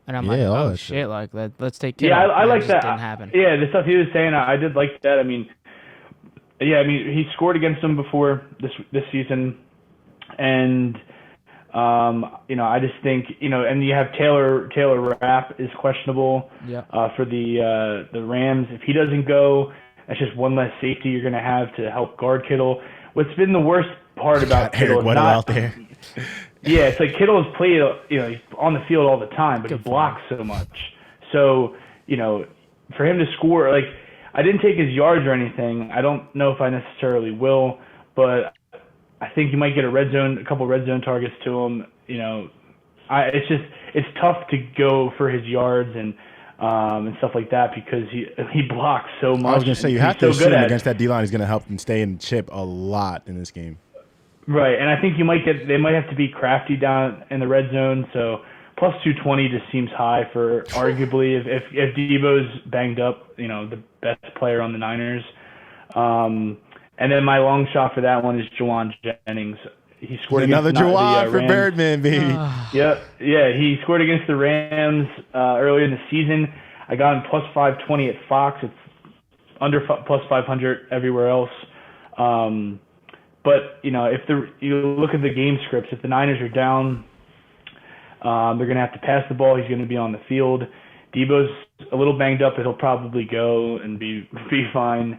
A: and I'm oh shit, let's take Kittle.
C: Yeah, I like that.
A: Didn't happen.
C: Yeah, the stuff he was saying, I did like that. He scored against them before this season, and I just think and you have Taylor Rapp is questionable for the Rams. If he doesn't go, that's just one less safety you're going to have to help guard Kittle. What's been the worst part about Kittle is
B: out there.
C: Yeah, it's like Kittle has played, he's on the field all the time, but he blocks so much. So, for him to score, I didn't take his yards or anything. I don't know if I necessarily will, but I think you might get a couple red zone targets to him. It's tough to go for his yards and stuff like that because he blocks so much.
B: I was going to say, you have to assume against that D-line is going to help them stay in chip a lot in this game.
C: Right, and I think they might have to be crafty down in the red zone. So +220 just seems high for arguably if Debo's banged up, the best player on the Niners. And then my long shot for that one is Juwan Jennings. He scored
B: another Juwan for Birdman, baby.
C: Yeah, he scored against the Rams earlier in the season. I got him +520 at Fox. It's under +500 everywhere else. But if you look at the game scripts, if the Niners are down, they're going to have to pass the ball. He's going to be on the field. Debo's a little banged up, but he'll probably go and be fine.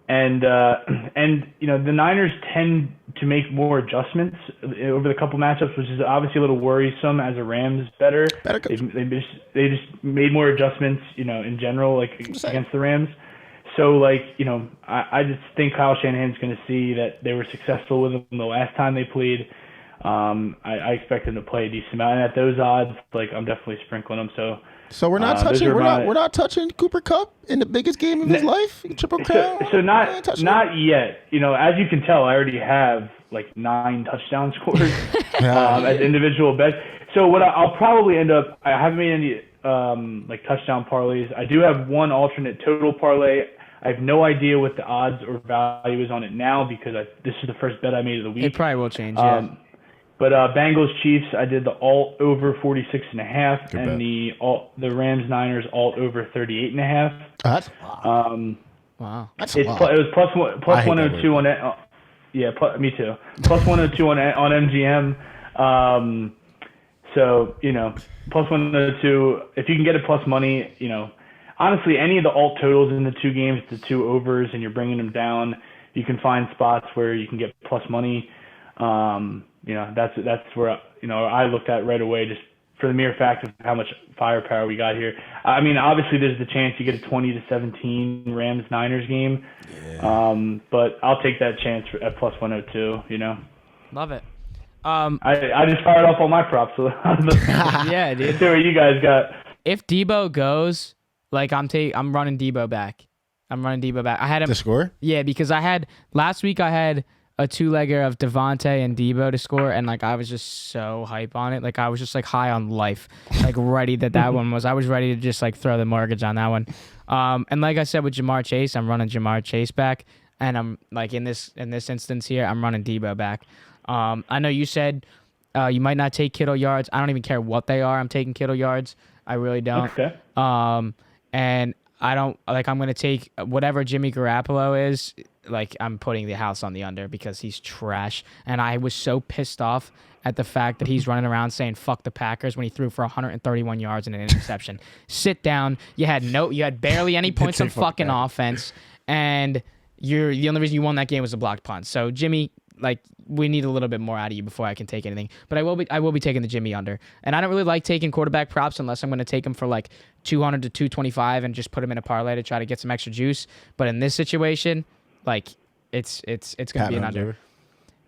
C: And the Niners tend to make more adjustments over the couple matchups, which is obviously a little worrisome as a Rams bettor. They just made more adjustments, in general, against the Rams. So, I just think Kyle Shanahan's going to see that they were successful with them the last time they played. I expect him to play a decent amount. And at those odds, I'm definitely sprinkling them.
B: So we're not touching. We're not touching Cooper Kupp in the biggest game of his life. Triple Crown.
C: So not yet. As you can tell, I already have 9 touchdown scores as individual bets. So what I'll probably end up. I haven't made any touchdown parlays. I do have one alternate total parlay. I have no idea what the odds or value is on it now because this is the first bet I made of the week.
A: It probably will change. Yeah.
C: But Bengals Chiefs, I did the alt over 46.5, and the Rams Niners alt over 38.5.
B: That's
A: wow.
B: That's
C: it was plus 102 on it. Me too. Plus 102 on MGM. So, plus 102, if you can get a plus money, honestly, any of the alt totals in the two games, the two overs, and you're bringing them down, you can find spots where you can get plus money. That's where, I looked at right away just for the mere fact of how much firepower we got here. I mean, obviously there's the chance you get a 20-17 Rams-Niners game. Yeah. But I'll take that chance at plus 102,
A: Love it.
C: I just fired off all my props. So
A: yeah, dude.
C: Let's see what you guys got.
A: If Debo goes, like I'm running Debo back. I had him
B: to score.
A: Yeah, because last week I had a two-legger of Devontae and Debo to score, and like I was just so hype on it. Like I was just like high on life, like ready that one was. I was ready to just like throw the mortgage on that one. And like I said with Jamar Chase, I'm running Jamar Chase back, and I'm like in this instance here, I'm running Debo back. I know you said you might not take Kittle yards. I don't even care what they are. I'm taking Kittle yards. I really don't.
C: Okay.
A: And I don't like. I'm gonna take whatever Jimmy Garoppolo is. Like I'm putting the house on the under because he's trash. And I was so pissed off at the fact that he's running around saying "fuck the Packers" when he threw for 131 yards and an interception. Sit down. You had barely any points on fucking offense, and the only reason you won that game was a blocked punt. So Jimmy, like, we need a little bit more out of you before I can take anything. But I will be taking the Jimmy under. And I don't really like taking quarterback props unless I'm going to take him for like 200 to 225 and just put him in a parlay to try to get some extra juice. But in this situation, like it's going to be an under.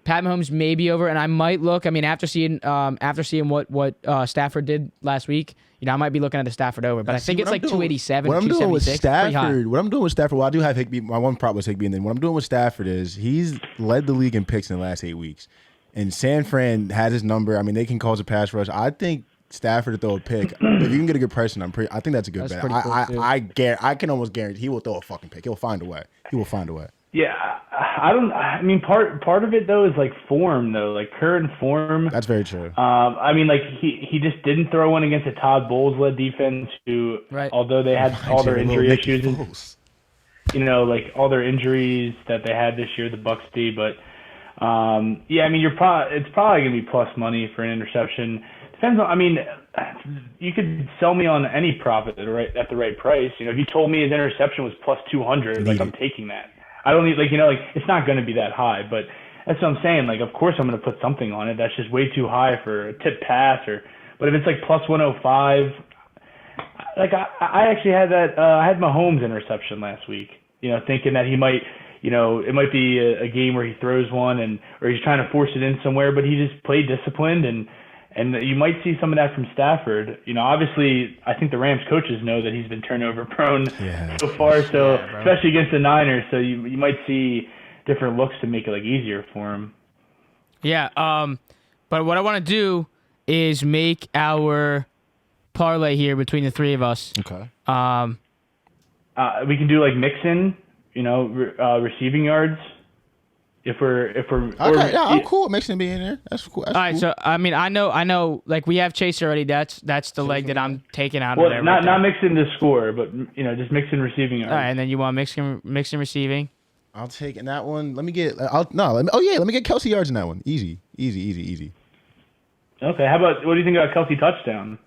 A: Pat Mahomes may be over, and I might look. I mean, after seeing what Stafford did last week, I might be looking at the Stafford over. But I think it's like 287, 276.
B: What I'm doing with Stafford, well, I do have Higbee. My one prop was Higbee, and then what I'm doing with Stafford is he's led the league in picks in the last 8 weeks, and San Fran has his number. I mean, they can cause a pass rush. I think Stafford to throw a pick. If you can get a good price, I think that's a good bet. I can almost guarantee he will throw a fucking pick. He'll find a way.
C: Yeah, I mean, part of it though is like form though, like current form.
B: That's very true.
C: I mean, like he just didn't throw one against a Todd Bowles led defense who, although they had all their injury issues, like all their injuries that they had this year, the Bucks did. But I mean, it's probably gonna be plus money for an interception. Depends on. I mean, you could sell me on any prop at the right price. If you told me his interception was plus 200, like I'm taking that. I don't need it's not going to be that high, but that's what I'm saying. Like, of course I'm going to put something on it. That's just way too high for a tip pass but if it's like plus 105, like I actually had that. I had Mahomes interception last week. Thinking that he might, it might be a game where he throws one or he's trying to force it in somewhere, but he just played disciplined and you might see some of that from Stafford. Obviously, I think the Rams coaches know that he's been turnover prone so far. So especially against the Niners, so you might see different looks to make it like easier for him.
A: Yeah. But what I want to do is make our parlay here between the three of us.
B: Okay.
C: We can do like Mixon, receiving yards. If we're
B: okay, I'm cool with Mixon being there. That's cool.
A: All right, so I mean, I know, like we have Chase already. That's the leg that I'm taking out of there.
C: Not Mixon to score, but just Mixon receiving yards.
A: All right, and then you want Mixon receiving.
B: I'll take in that one. Let me get. Let me get Kelsey yards in that one. Easy.
C: Okay, how about what do you think about Kelsey touchdown?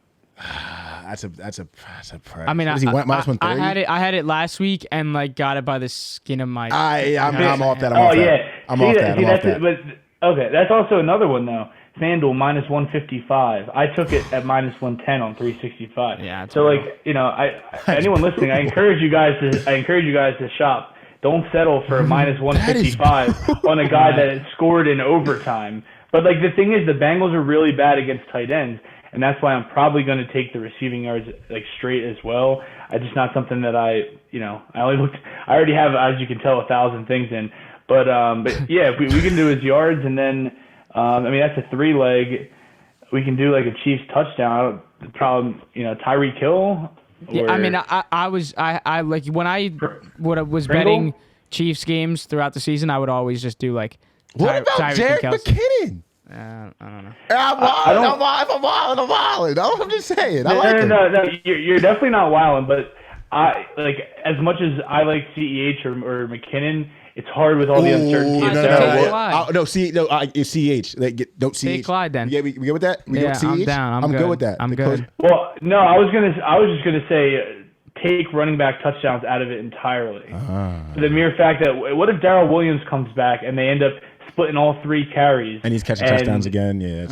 B: That's a price.
A: I mean,
B: I
A: had it last week and like got it by the skin of my.
B: I'm off that. I'm off that.
C: But okay, that's also another one though. FanDuel minus 155. I took it at minus 110 on 365.
A: Yeah.
C: So anyone listening, I encourage you guys to shop. Don't settle for a minus 155 on a guy that scored in overtime. But like the thing is, the Bengals are really bad against tight ends. And that's why I'm probably going to take the receiving yards like straight as well. It's just not something that I already have, as you can tell, 1,000 things in. But yeah, if we can do his yards, and then that's a 3-leg. We can do like a Chiefs touchdown. Probably Tyreek Hill.
A: Yeah, I mean, I like when I was betting Chiefs games throughout the season, I would always just do like.
B: What about Jerick McKinnon?
A: I don't know.
B: I'm wilding. I'm just saying.
C: No. You're definitely not wilding, but I like as much as I like CEH or McKinnon. it's hard with all the uncertainty.
B: It's CH. Don't CH.
A: Take Clyde then.
B: We good with that?
A: I'm down. I'm
B: good with that.
A: I'm good.
C: Well, no, I was just gonna say take running back touchdowns out of it entirely. For the mere fact that what if Darrell Williams comes back and they end up splitting all 3 carries
B: and he's catching touchdowns again? Yeah,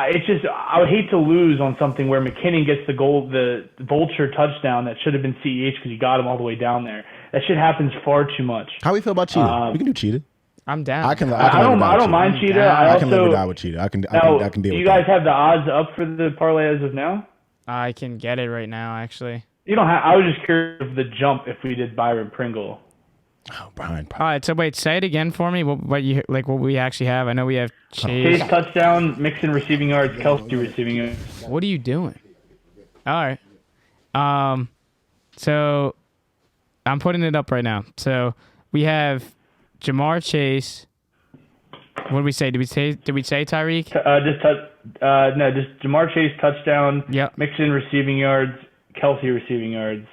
C: it's just I would hate to lose on something where McKinnon gets the vulture touchdown that should have been CEH because he got him all the way down there. That shit happens far too much.
B: How we feel about Cheetah? We can do Cheetah.
A: I'm down.
C: I don't mind Cheetah.
B: I can live or die with Cheetah. I can deal with that.
C: You guys have the odds up for the parlay as of now?
A: I can get it right now, actually.
C: You don't have. I was just curious of the jump if we did Byron Pringle.
B: Oh, Brian.
A: All right, so wait, say it again for me. What we actually have? I know we have
C: Chase touchdown, Mixon receiving yards, Kelsey receiving yards.
A: What are you doing? All right. So I'm putting it up right now. So we have Jamar Chase. What did we say? Did we say Tyreek?
C: Just Jamar Chase touchdown.
A: Yep.
C: Mixon receiving yards, Kelsey receiving yards.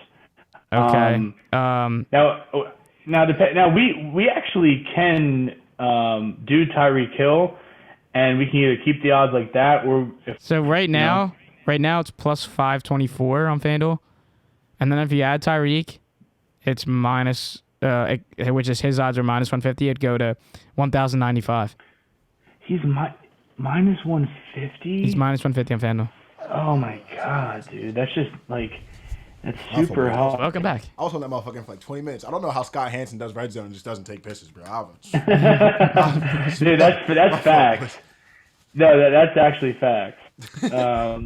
A: Okay.
C: Now we actually can do Tyreek Hill, and we can either keep the odds like that or.
A: Right now it's plus 524 on FanDuel, and then if you add Tyreek, it's minus. Which is his odds are minus 150. It'd go to 1,095.
C: He's minus 150.
A: He's minus 150 on FanDuel.
C: Oh my god, dude, that's just like. That's super hot.
A: Welcome back.
B: I was on that motherfucker for like 20 minutes. I don't know how Scott Hansen does red zone and just doesn't take pisses, bro.
C: Dude, that's facts. No, that's actually facts.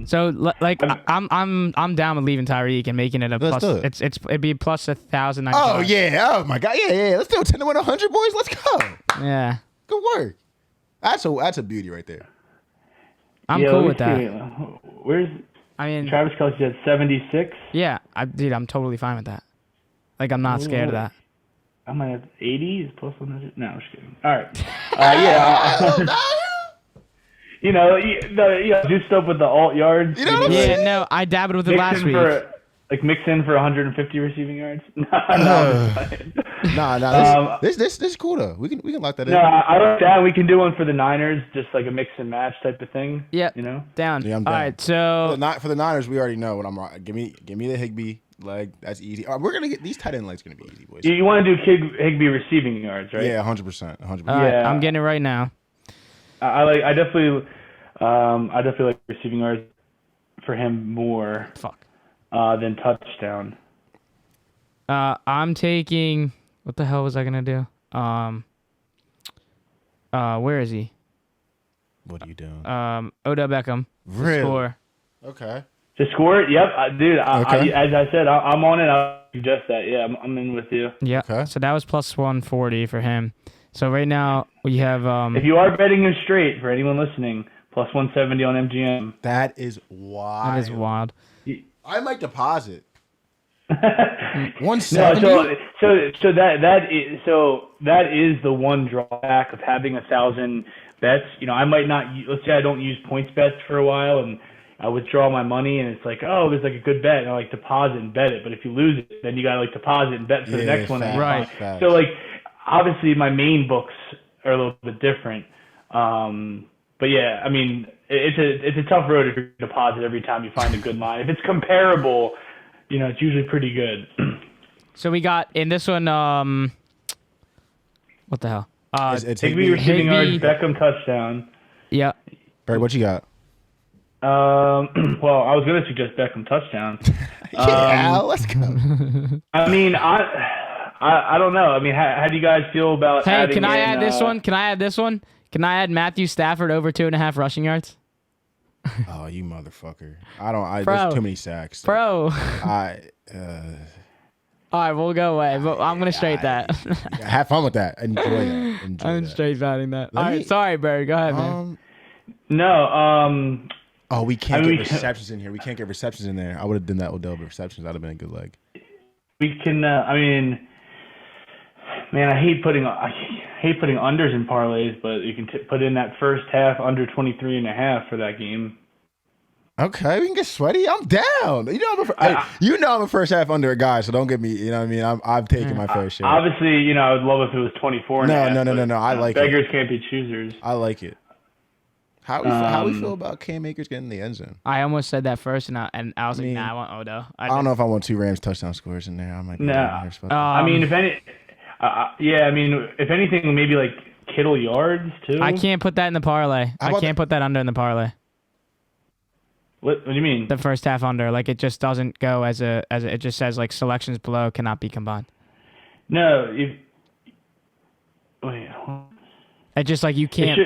A: So like I'm down with leaving Tyreek and making it a plus. It'd be plus 1,095.
B: Oh yeah. Oh my god. Yeah. Let's do a 10 to win 100, boys. Let's go.
A: Yeah.
B: Good work. That's a beauty right there.
A: I'm cool with that.
C: Travis Kelce at 76.
A: Yeah, I'm totally fine with that. Like, I'm not scared of that.
C: I'm at 80 is plus 100. No, I'm just kidding. All right. Yeah. Juiced up with the alt yards.
A: Yeah, no, I dabbled with it last week.
C: Mixon for 150 receiving yards.
B: This is cool though. We can lock that in.
C: No, I like that. We can do one for the Niners, just like a mix and match type of thing.
A: Yeah, down.
B: Yeah, I'm down.
A: All right, so
B: for the Niners, we already know what I'm. Give me the Higbee leg. That's easy. We're gonna get these tight end legs. Gonna be easy, boys.
C: You want to do Higbee receiving yards, right?
B: Yeah, 100%. 100%.
A: All right, I'm getting it right now.
C: I definitely like receiving yards for him more. Than touchdown.
A: I'm taking. What the hell was I gonna do? Where is he?
B: What are you doing?
A: Odell Beckham.
B: Really?
A: Score.
B: Okay.
C: To score it? Yep, dude.
B: Okay.
C: As I said, I'm on it. I'll suggest that. Yeah, I'm in with you.
A: Yeah. Okay. So that was plus 140 for him. So right now we have.
C: If you are betting him straight, for anyone listening, plus 170 on MGM.
B: That is wild.
A: That is wild.
B: I might deposit. 170.
C: No, so that is the one drawback of having 1,000 bets. I might not. Let's say I don't use points bets for a while, and I withdraw my money, and it's like, oh, there's like a good bet, and I like deposit and bet it. But if you lose it, then you gotta like deposit and bet for the next one.
A: Right.
C: So like, obviously my main books are a little bit different. But yeah, I mean, it's a tough road if you deposit every time you find a good line. If it's comparable, it's usually pretty good.
A: So we got in this one, what the hell?
C: It's Higbee receiving yards, Beckham touchdown.
A: Yeah.
B: Barry, what you got?
C: Well, I was gonna suggest Beckham touchdown.
B: Yeah, let's go.
C: I mean, I don't know. I mean, how do you guys feel about?
A: Hey, can I add this one? Can I add this one? Can I add Matthew Stafford over 2.5 rushing yards?
B: Oh, you motherfucker! There's too many sacks. So.
A: Bro.
B: All
A: right, we'll go away, but I'm gonna straight that.
B: Have fun with that. Enjoy that.
A: I'm straight batting that. All right, sorry, Barry. Go ahead, man.
C: No.
B: Oh, we can't get receptions in here. We can't get receptions in there. I would have done that Odell, but receptions that'd have been a good leg.
C: We can. Man, I hate putting unders in parlays, but you can put in that first half under 23.5 for that game.
B: Okay, we can get sweaty. I'm down. I'm a first half under a guy, so don't get me. You know what I mean? I'm taking my fair share.
C: Obviously, I would love if it was 24 and a half.
B: No. I like
C: beggars
B: it.
C: Can't be choosers.
B: I like it. How we feel about Cam Akers getting in the end zone?
A: I almost said that first, and I was like, nah, I want Odo.
B: I don't know if I want 2 Rams touchdown scores in there. I might.
C: I mean, if anything, maybe like Kittle yards too.
A: I can't put that in the parlay. I can't put that under in the parlay.
C: What do you mean?
A: The first half under, like it just doesn't go as it just says like selections below cannot be combined.
C: No,
A: It's just like you can't.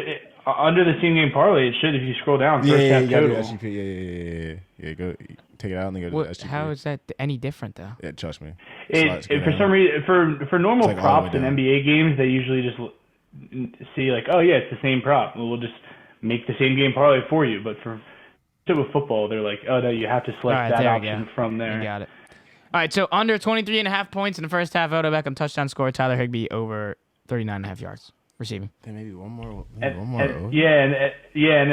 C: Under the same game parlay, it should if you scroll down. First half total.
B: Yeah. Go take it out and then go to the SGP.
A: How is that any different though?
B: Yeah, trust me.
C: For some reason, for normal
B: like
C: props in NBA games, they usually just see like, oh yeah, it's the same prop. We'll just make the same game parlay for you. But with football, they're like, oh no, you have to select that option from there.
A: You got it. All right, so under 23.5 points in the first half. Odell Beckham touchdown score. Tyler Higbee over 39.5 yards receiving.
B: Then maybe one more.
C: And then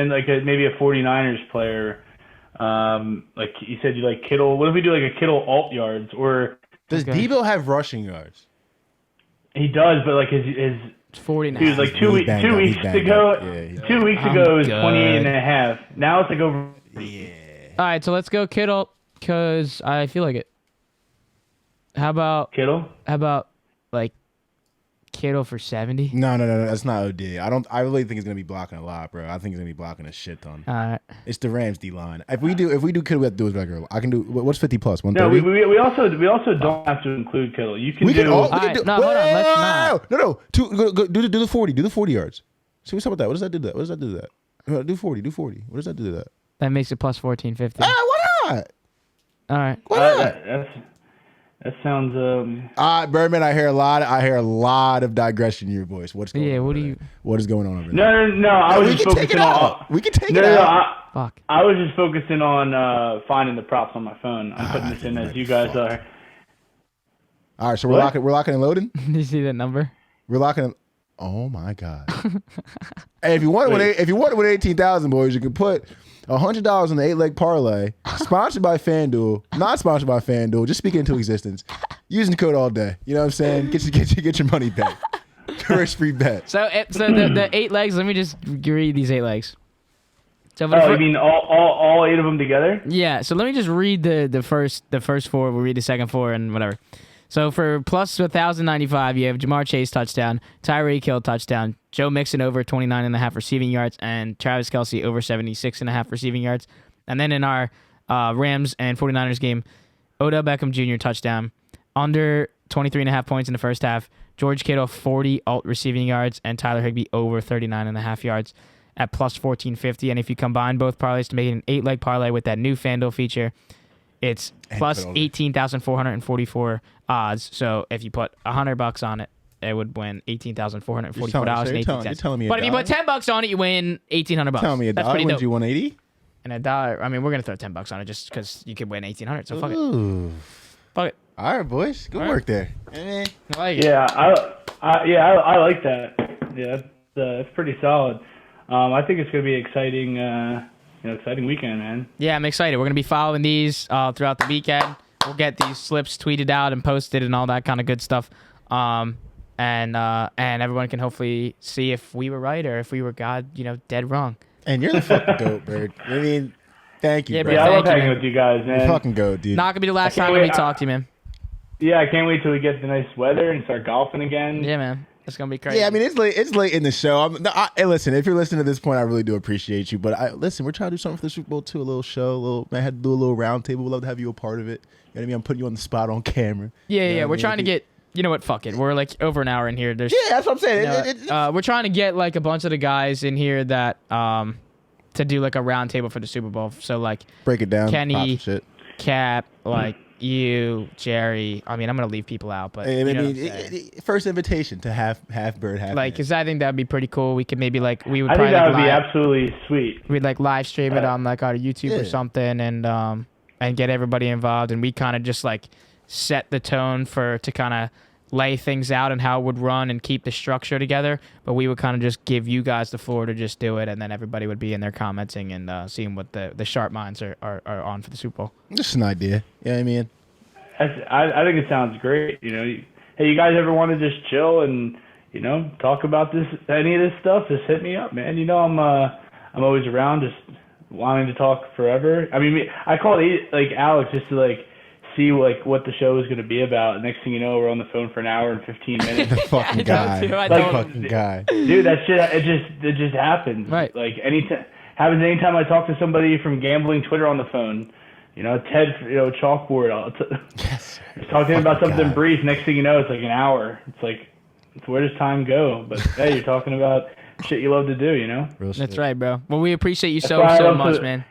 C: like maybe a 49ers player. Like you said, you like Kittle. What if we do like a Kittle alt yards or?
B: Does Debo have rushing yards?
C: He does, but like his
A: 40.
C: He was like 2 weeks ago. Yeah, 2 weeks ago it was 28.5. Now it's like over.
B: Yeah.
A: All right, so let's go Kittle because I feel like it. How about
C: Kittle?
A: How about like Kittle for 70?
B: No, that's not OD. I really think he's gonna be blocking a lot, bro. I think he's gonna be blocking a shit ton.
A: All right.
B: It's the Rams D line. If we do Kittle, we have to do his regular. I can do what's 50 plus 130.
C: No, we also don't have to include Kittle. You can do.
A: No, hold on, let's not.
B: No. Do the 40. Do the 40 yards. See what's up with that? What does that do? What does that do? Do 40. Do 40. What does that do to that?
A: That makes it plus 1450.
B: Why not?
A: All right.
B: Why not?
C: That sounds.
B: Birdman, I hear a lot of digression in your voice. What's going on?
A: Yeah,
B: what is going on over there?
C: No. I was just focusing on.
B: We can take it out.
A: Fuck.
C: I was just focusing on finding the props on my phone. I'm putting this in as you guys are.
B: All right, so we're locking and loading.
A: Did you see that number?
B: We're locking. And, oh my god! Hey, if you want to win 18,000, boys, you can put $100 on the 8-leg parlay. Sponsored by FanDuel, not sponsored by FanDuel. Just speaking into existence. Using the code all day. You know what I'm saying? Get your money back. Risk-free bet.
A: So the 8 legs. Let me just read these 8 legs. So
C: you mean all 8 of them together?
A: Yeah. So let me just read the first 4. We'll read the second 4 and whatever. So for plus 1,095, you have Jamar Chase touchdown, Tyreek Hill touchdown, Joe Mixon over 29.5 receiving yards, and Travis Kelce over 76.5 receiving yards. And then in our Rams and 49ers game, Odell Beckham Jr. touchdown, under 23.5 points in the first half, George Kittle 40 alt receiving yards, and Tyler Higbee over 39.5 yards at plus 1450. And if you combine both parlays to make it an 8-leg parlay with that new FanDuel feature, it's plus 18,444 odds. So if you put $100 on it, it would win $18,444.18.
B: You're telling me,
A: but if you put $10 on it, you win $1,800.
B: Tell me,
A: that's pretty dope.
B: You 180?
A: And $1. I mean, we're gonna throw $10 on it just because you could win $1,800. So fuck it. Fuck it.
B: All right, boys. Good work there.
A: I like it.
C: Yeah, I like that. Yeah, that's pretty solid. I think it's gonna be exciting. Exciting weekend, man.
A: Yeah, I'm excited. We're going to be following these throughout the weekend. We'll get these slips tweeted out and posted and all that kind of good stuff. And everyone can hopefully see if we were right or if we were dead wrong.
B: And you're the fucking goat, Bird. I mean, thank you,
A: yeah,
B: bro.
C: Yeah, I love hanging with you guys, man.
B: You're fucking goat, dude.
A: Not going to be the last time we talk to you, man.
C: Yeah, I can't wait till we get the nice weather and start golfing again.
A: Yeah, man. It's gonna be crazy.
B: Yeah, I mean it's late in the show. Hey, listen, if you're listening to this point, I really do appreciate you. But listen, we're trying to do something for the Super Bowl too, a little show. I had to do a little round table. We'd love to have you a part of it. You know what I mean? I'm putting you on the spot on camera.
A: Yeah. We're trying to get. You know what? Fuck it. We're like over an hour in here.
B: Yeah, that's what I'm saying.
A: We're trying to get like a bunch of the guys in here that to do like a round table for the Super Bowl. So like
B: break it down.
A: Kenny,
B: shit.
A: Cap, like. You, Jerry. I mean, I'm gonna leave people out, but
B: first invitation to half Bird, half
A: like, because I think that'd be pretty cool. We could maybe like we would.
C: I
A: probably
C: think that would
A: be
C: absolutely sweet.
A: We'd like live stream it on like our YouTube or something, and get everybody involved, and we kind of just like set the tone to kind of lay things out and how it would run and keep the structure together, but we would kind of just give you guys the floor to just do it, and then everybody would be in there commenting and seeing what the sharp minds are on for the Super Bowl.
B: Just an idea. You know what I mean?
C: I think it sounds great. Hey, you guys ever want to just chill and talk about any of this stuff? Just hit me up, man. I'm always around, just wanting to talk forever. I mean, I called Alex just to see what the show is going to be about. Next thing you know, we're on the phone for an hour and 15 minutes.
B: The fucking guy. Dude, that shit, it just happens.
A: Right.
C: Happens anytime I talk to somebody from gambling Twitter on the phone. Ted, chalkboard.
B: Yes.
C: Talking about something brief. Next thing you know, it's like an hour. It's where does time go? But hey, you're talking about shit you love to do,
A: That's right, bro. Well, we appreciate you so much, man.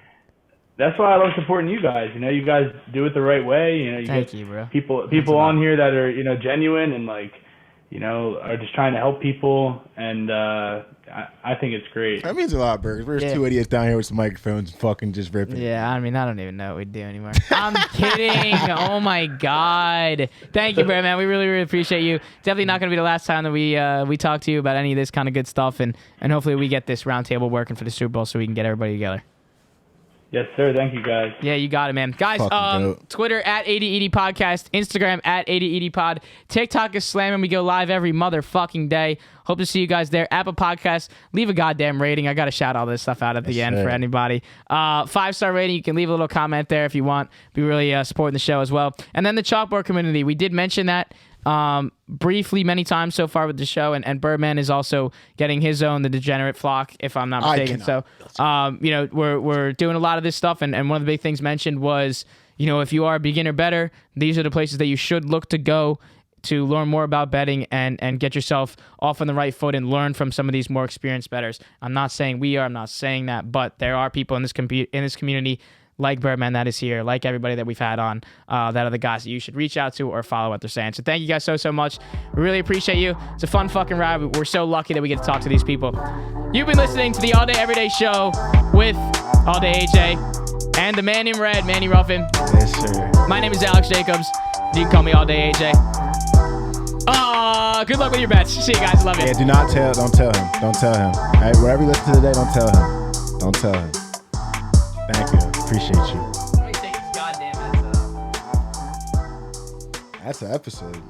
C: That's why I love supporting you guys. You guys do it the right way.
A: Thank you, bro.
C: People on here that are genuine and are just trying to help people, and I think it's great.
B: That means a lot, Burgers. We're just two idiots down here with some microphones fucking just ripping.
A: Yeah, I mean, I don't even know what we do anymore. I'm kidding. Oh, my God. Thank you, Birdman. We really, really appreciate you. Definitely not going to be the last time that we talk to you about any of this kind of good stuff, and hopefully we get this roundtable working for the Super Bowl so we can get everybody together.
C: Yes, sir. Thank you, guys.
A: Yeah, you got it, man. Guys, Twitter at 80ED Podcast, Instagram at 80ED Pod. TikTok is slamming. We go live every motherfucking day. Hope to see you guys there. Apple Podcasts, leave a goddamn rating. I got to shout all this stuff out at the end for anybody. 5-star rating. You can leave a little comment there if you want. Be really supporting the show as well. And then the chalkboard community. We did mention that briefly many times so far with the show, and Birdman is also getting his own The Degenerate Flock, if I'm not mistaken. So we're doing a lot of this stuff, and one of the big things mentioned was if you are a beginner bettor, these are the places that you should look to go to learn more about betting and get yourself off on the right foot and learn from some of these more experienced bettors. I'm not saying we are, I'm not saying that, but there are people in this community like Birdman that is here, like everybody that we've had on, that are the guys that you should reach out to or follow what they're saying. So thank you guys so much. We really appreciate you. It's a fun fucking ride. We're so lucky that we get to talk to these people. You've been listening to the All Day Everyday Show with All Day AJ and the man in red, Manny Ruffin.
B: Yes, sir.
A: My name is Alex Jacobs. You can call me All Day AJ. Good luck with your bets. See you guys. Love you.
B: Yeah, don't tell him. Don't tell him. All right, whatever you listen to today, don't tell him. Don't tell him. Thank you. Appreciate you.
A: Let me take this goddamn
B: That's an episode.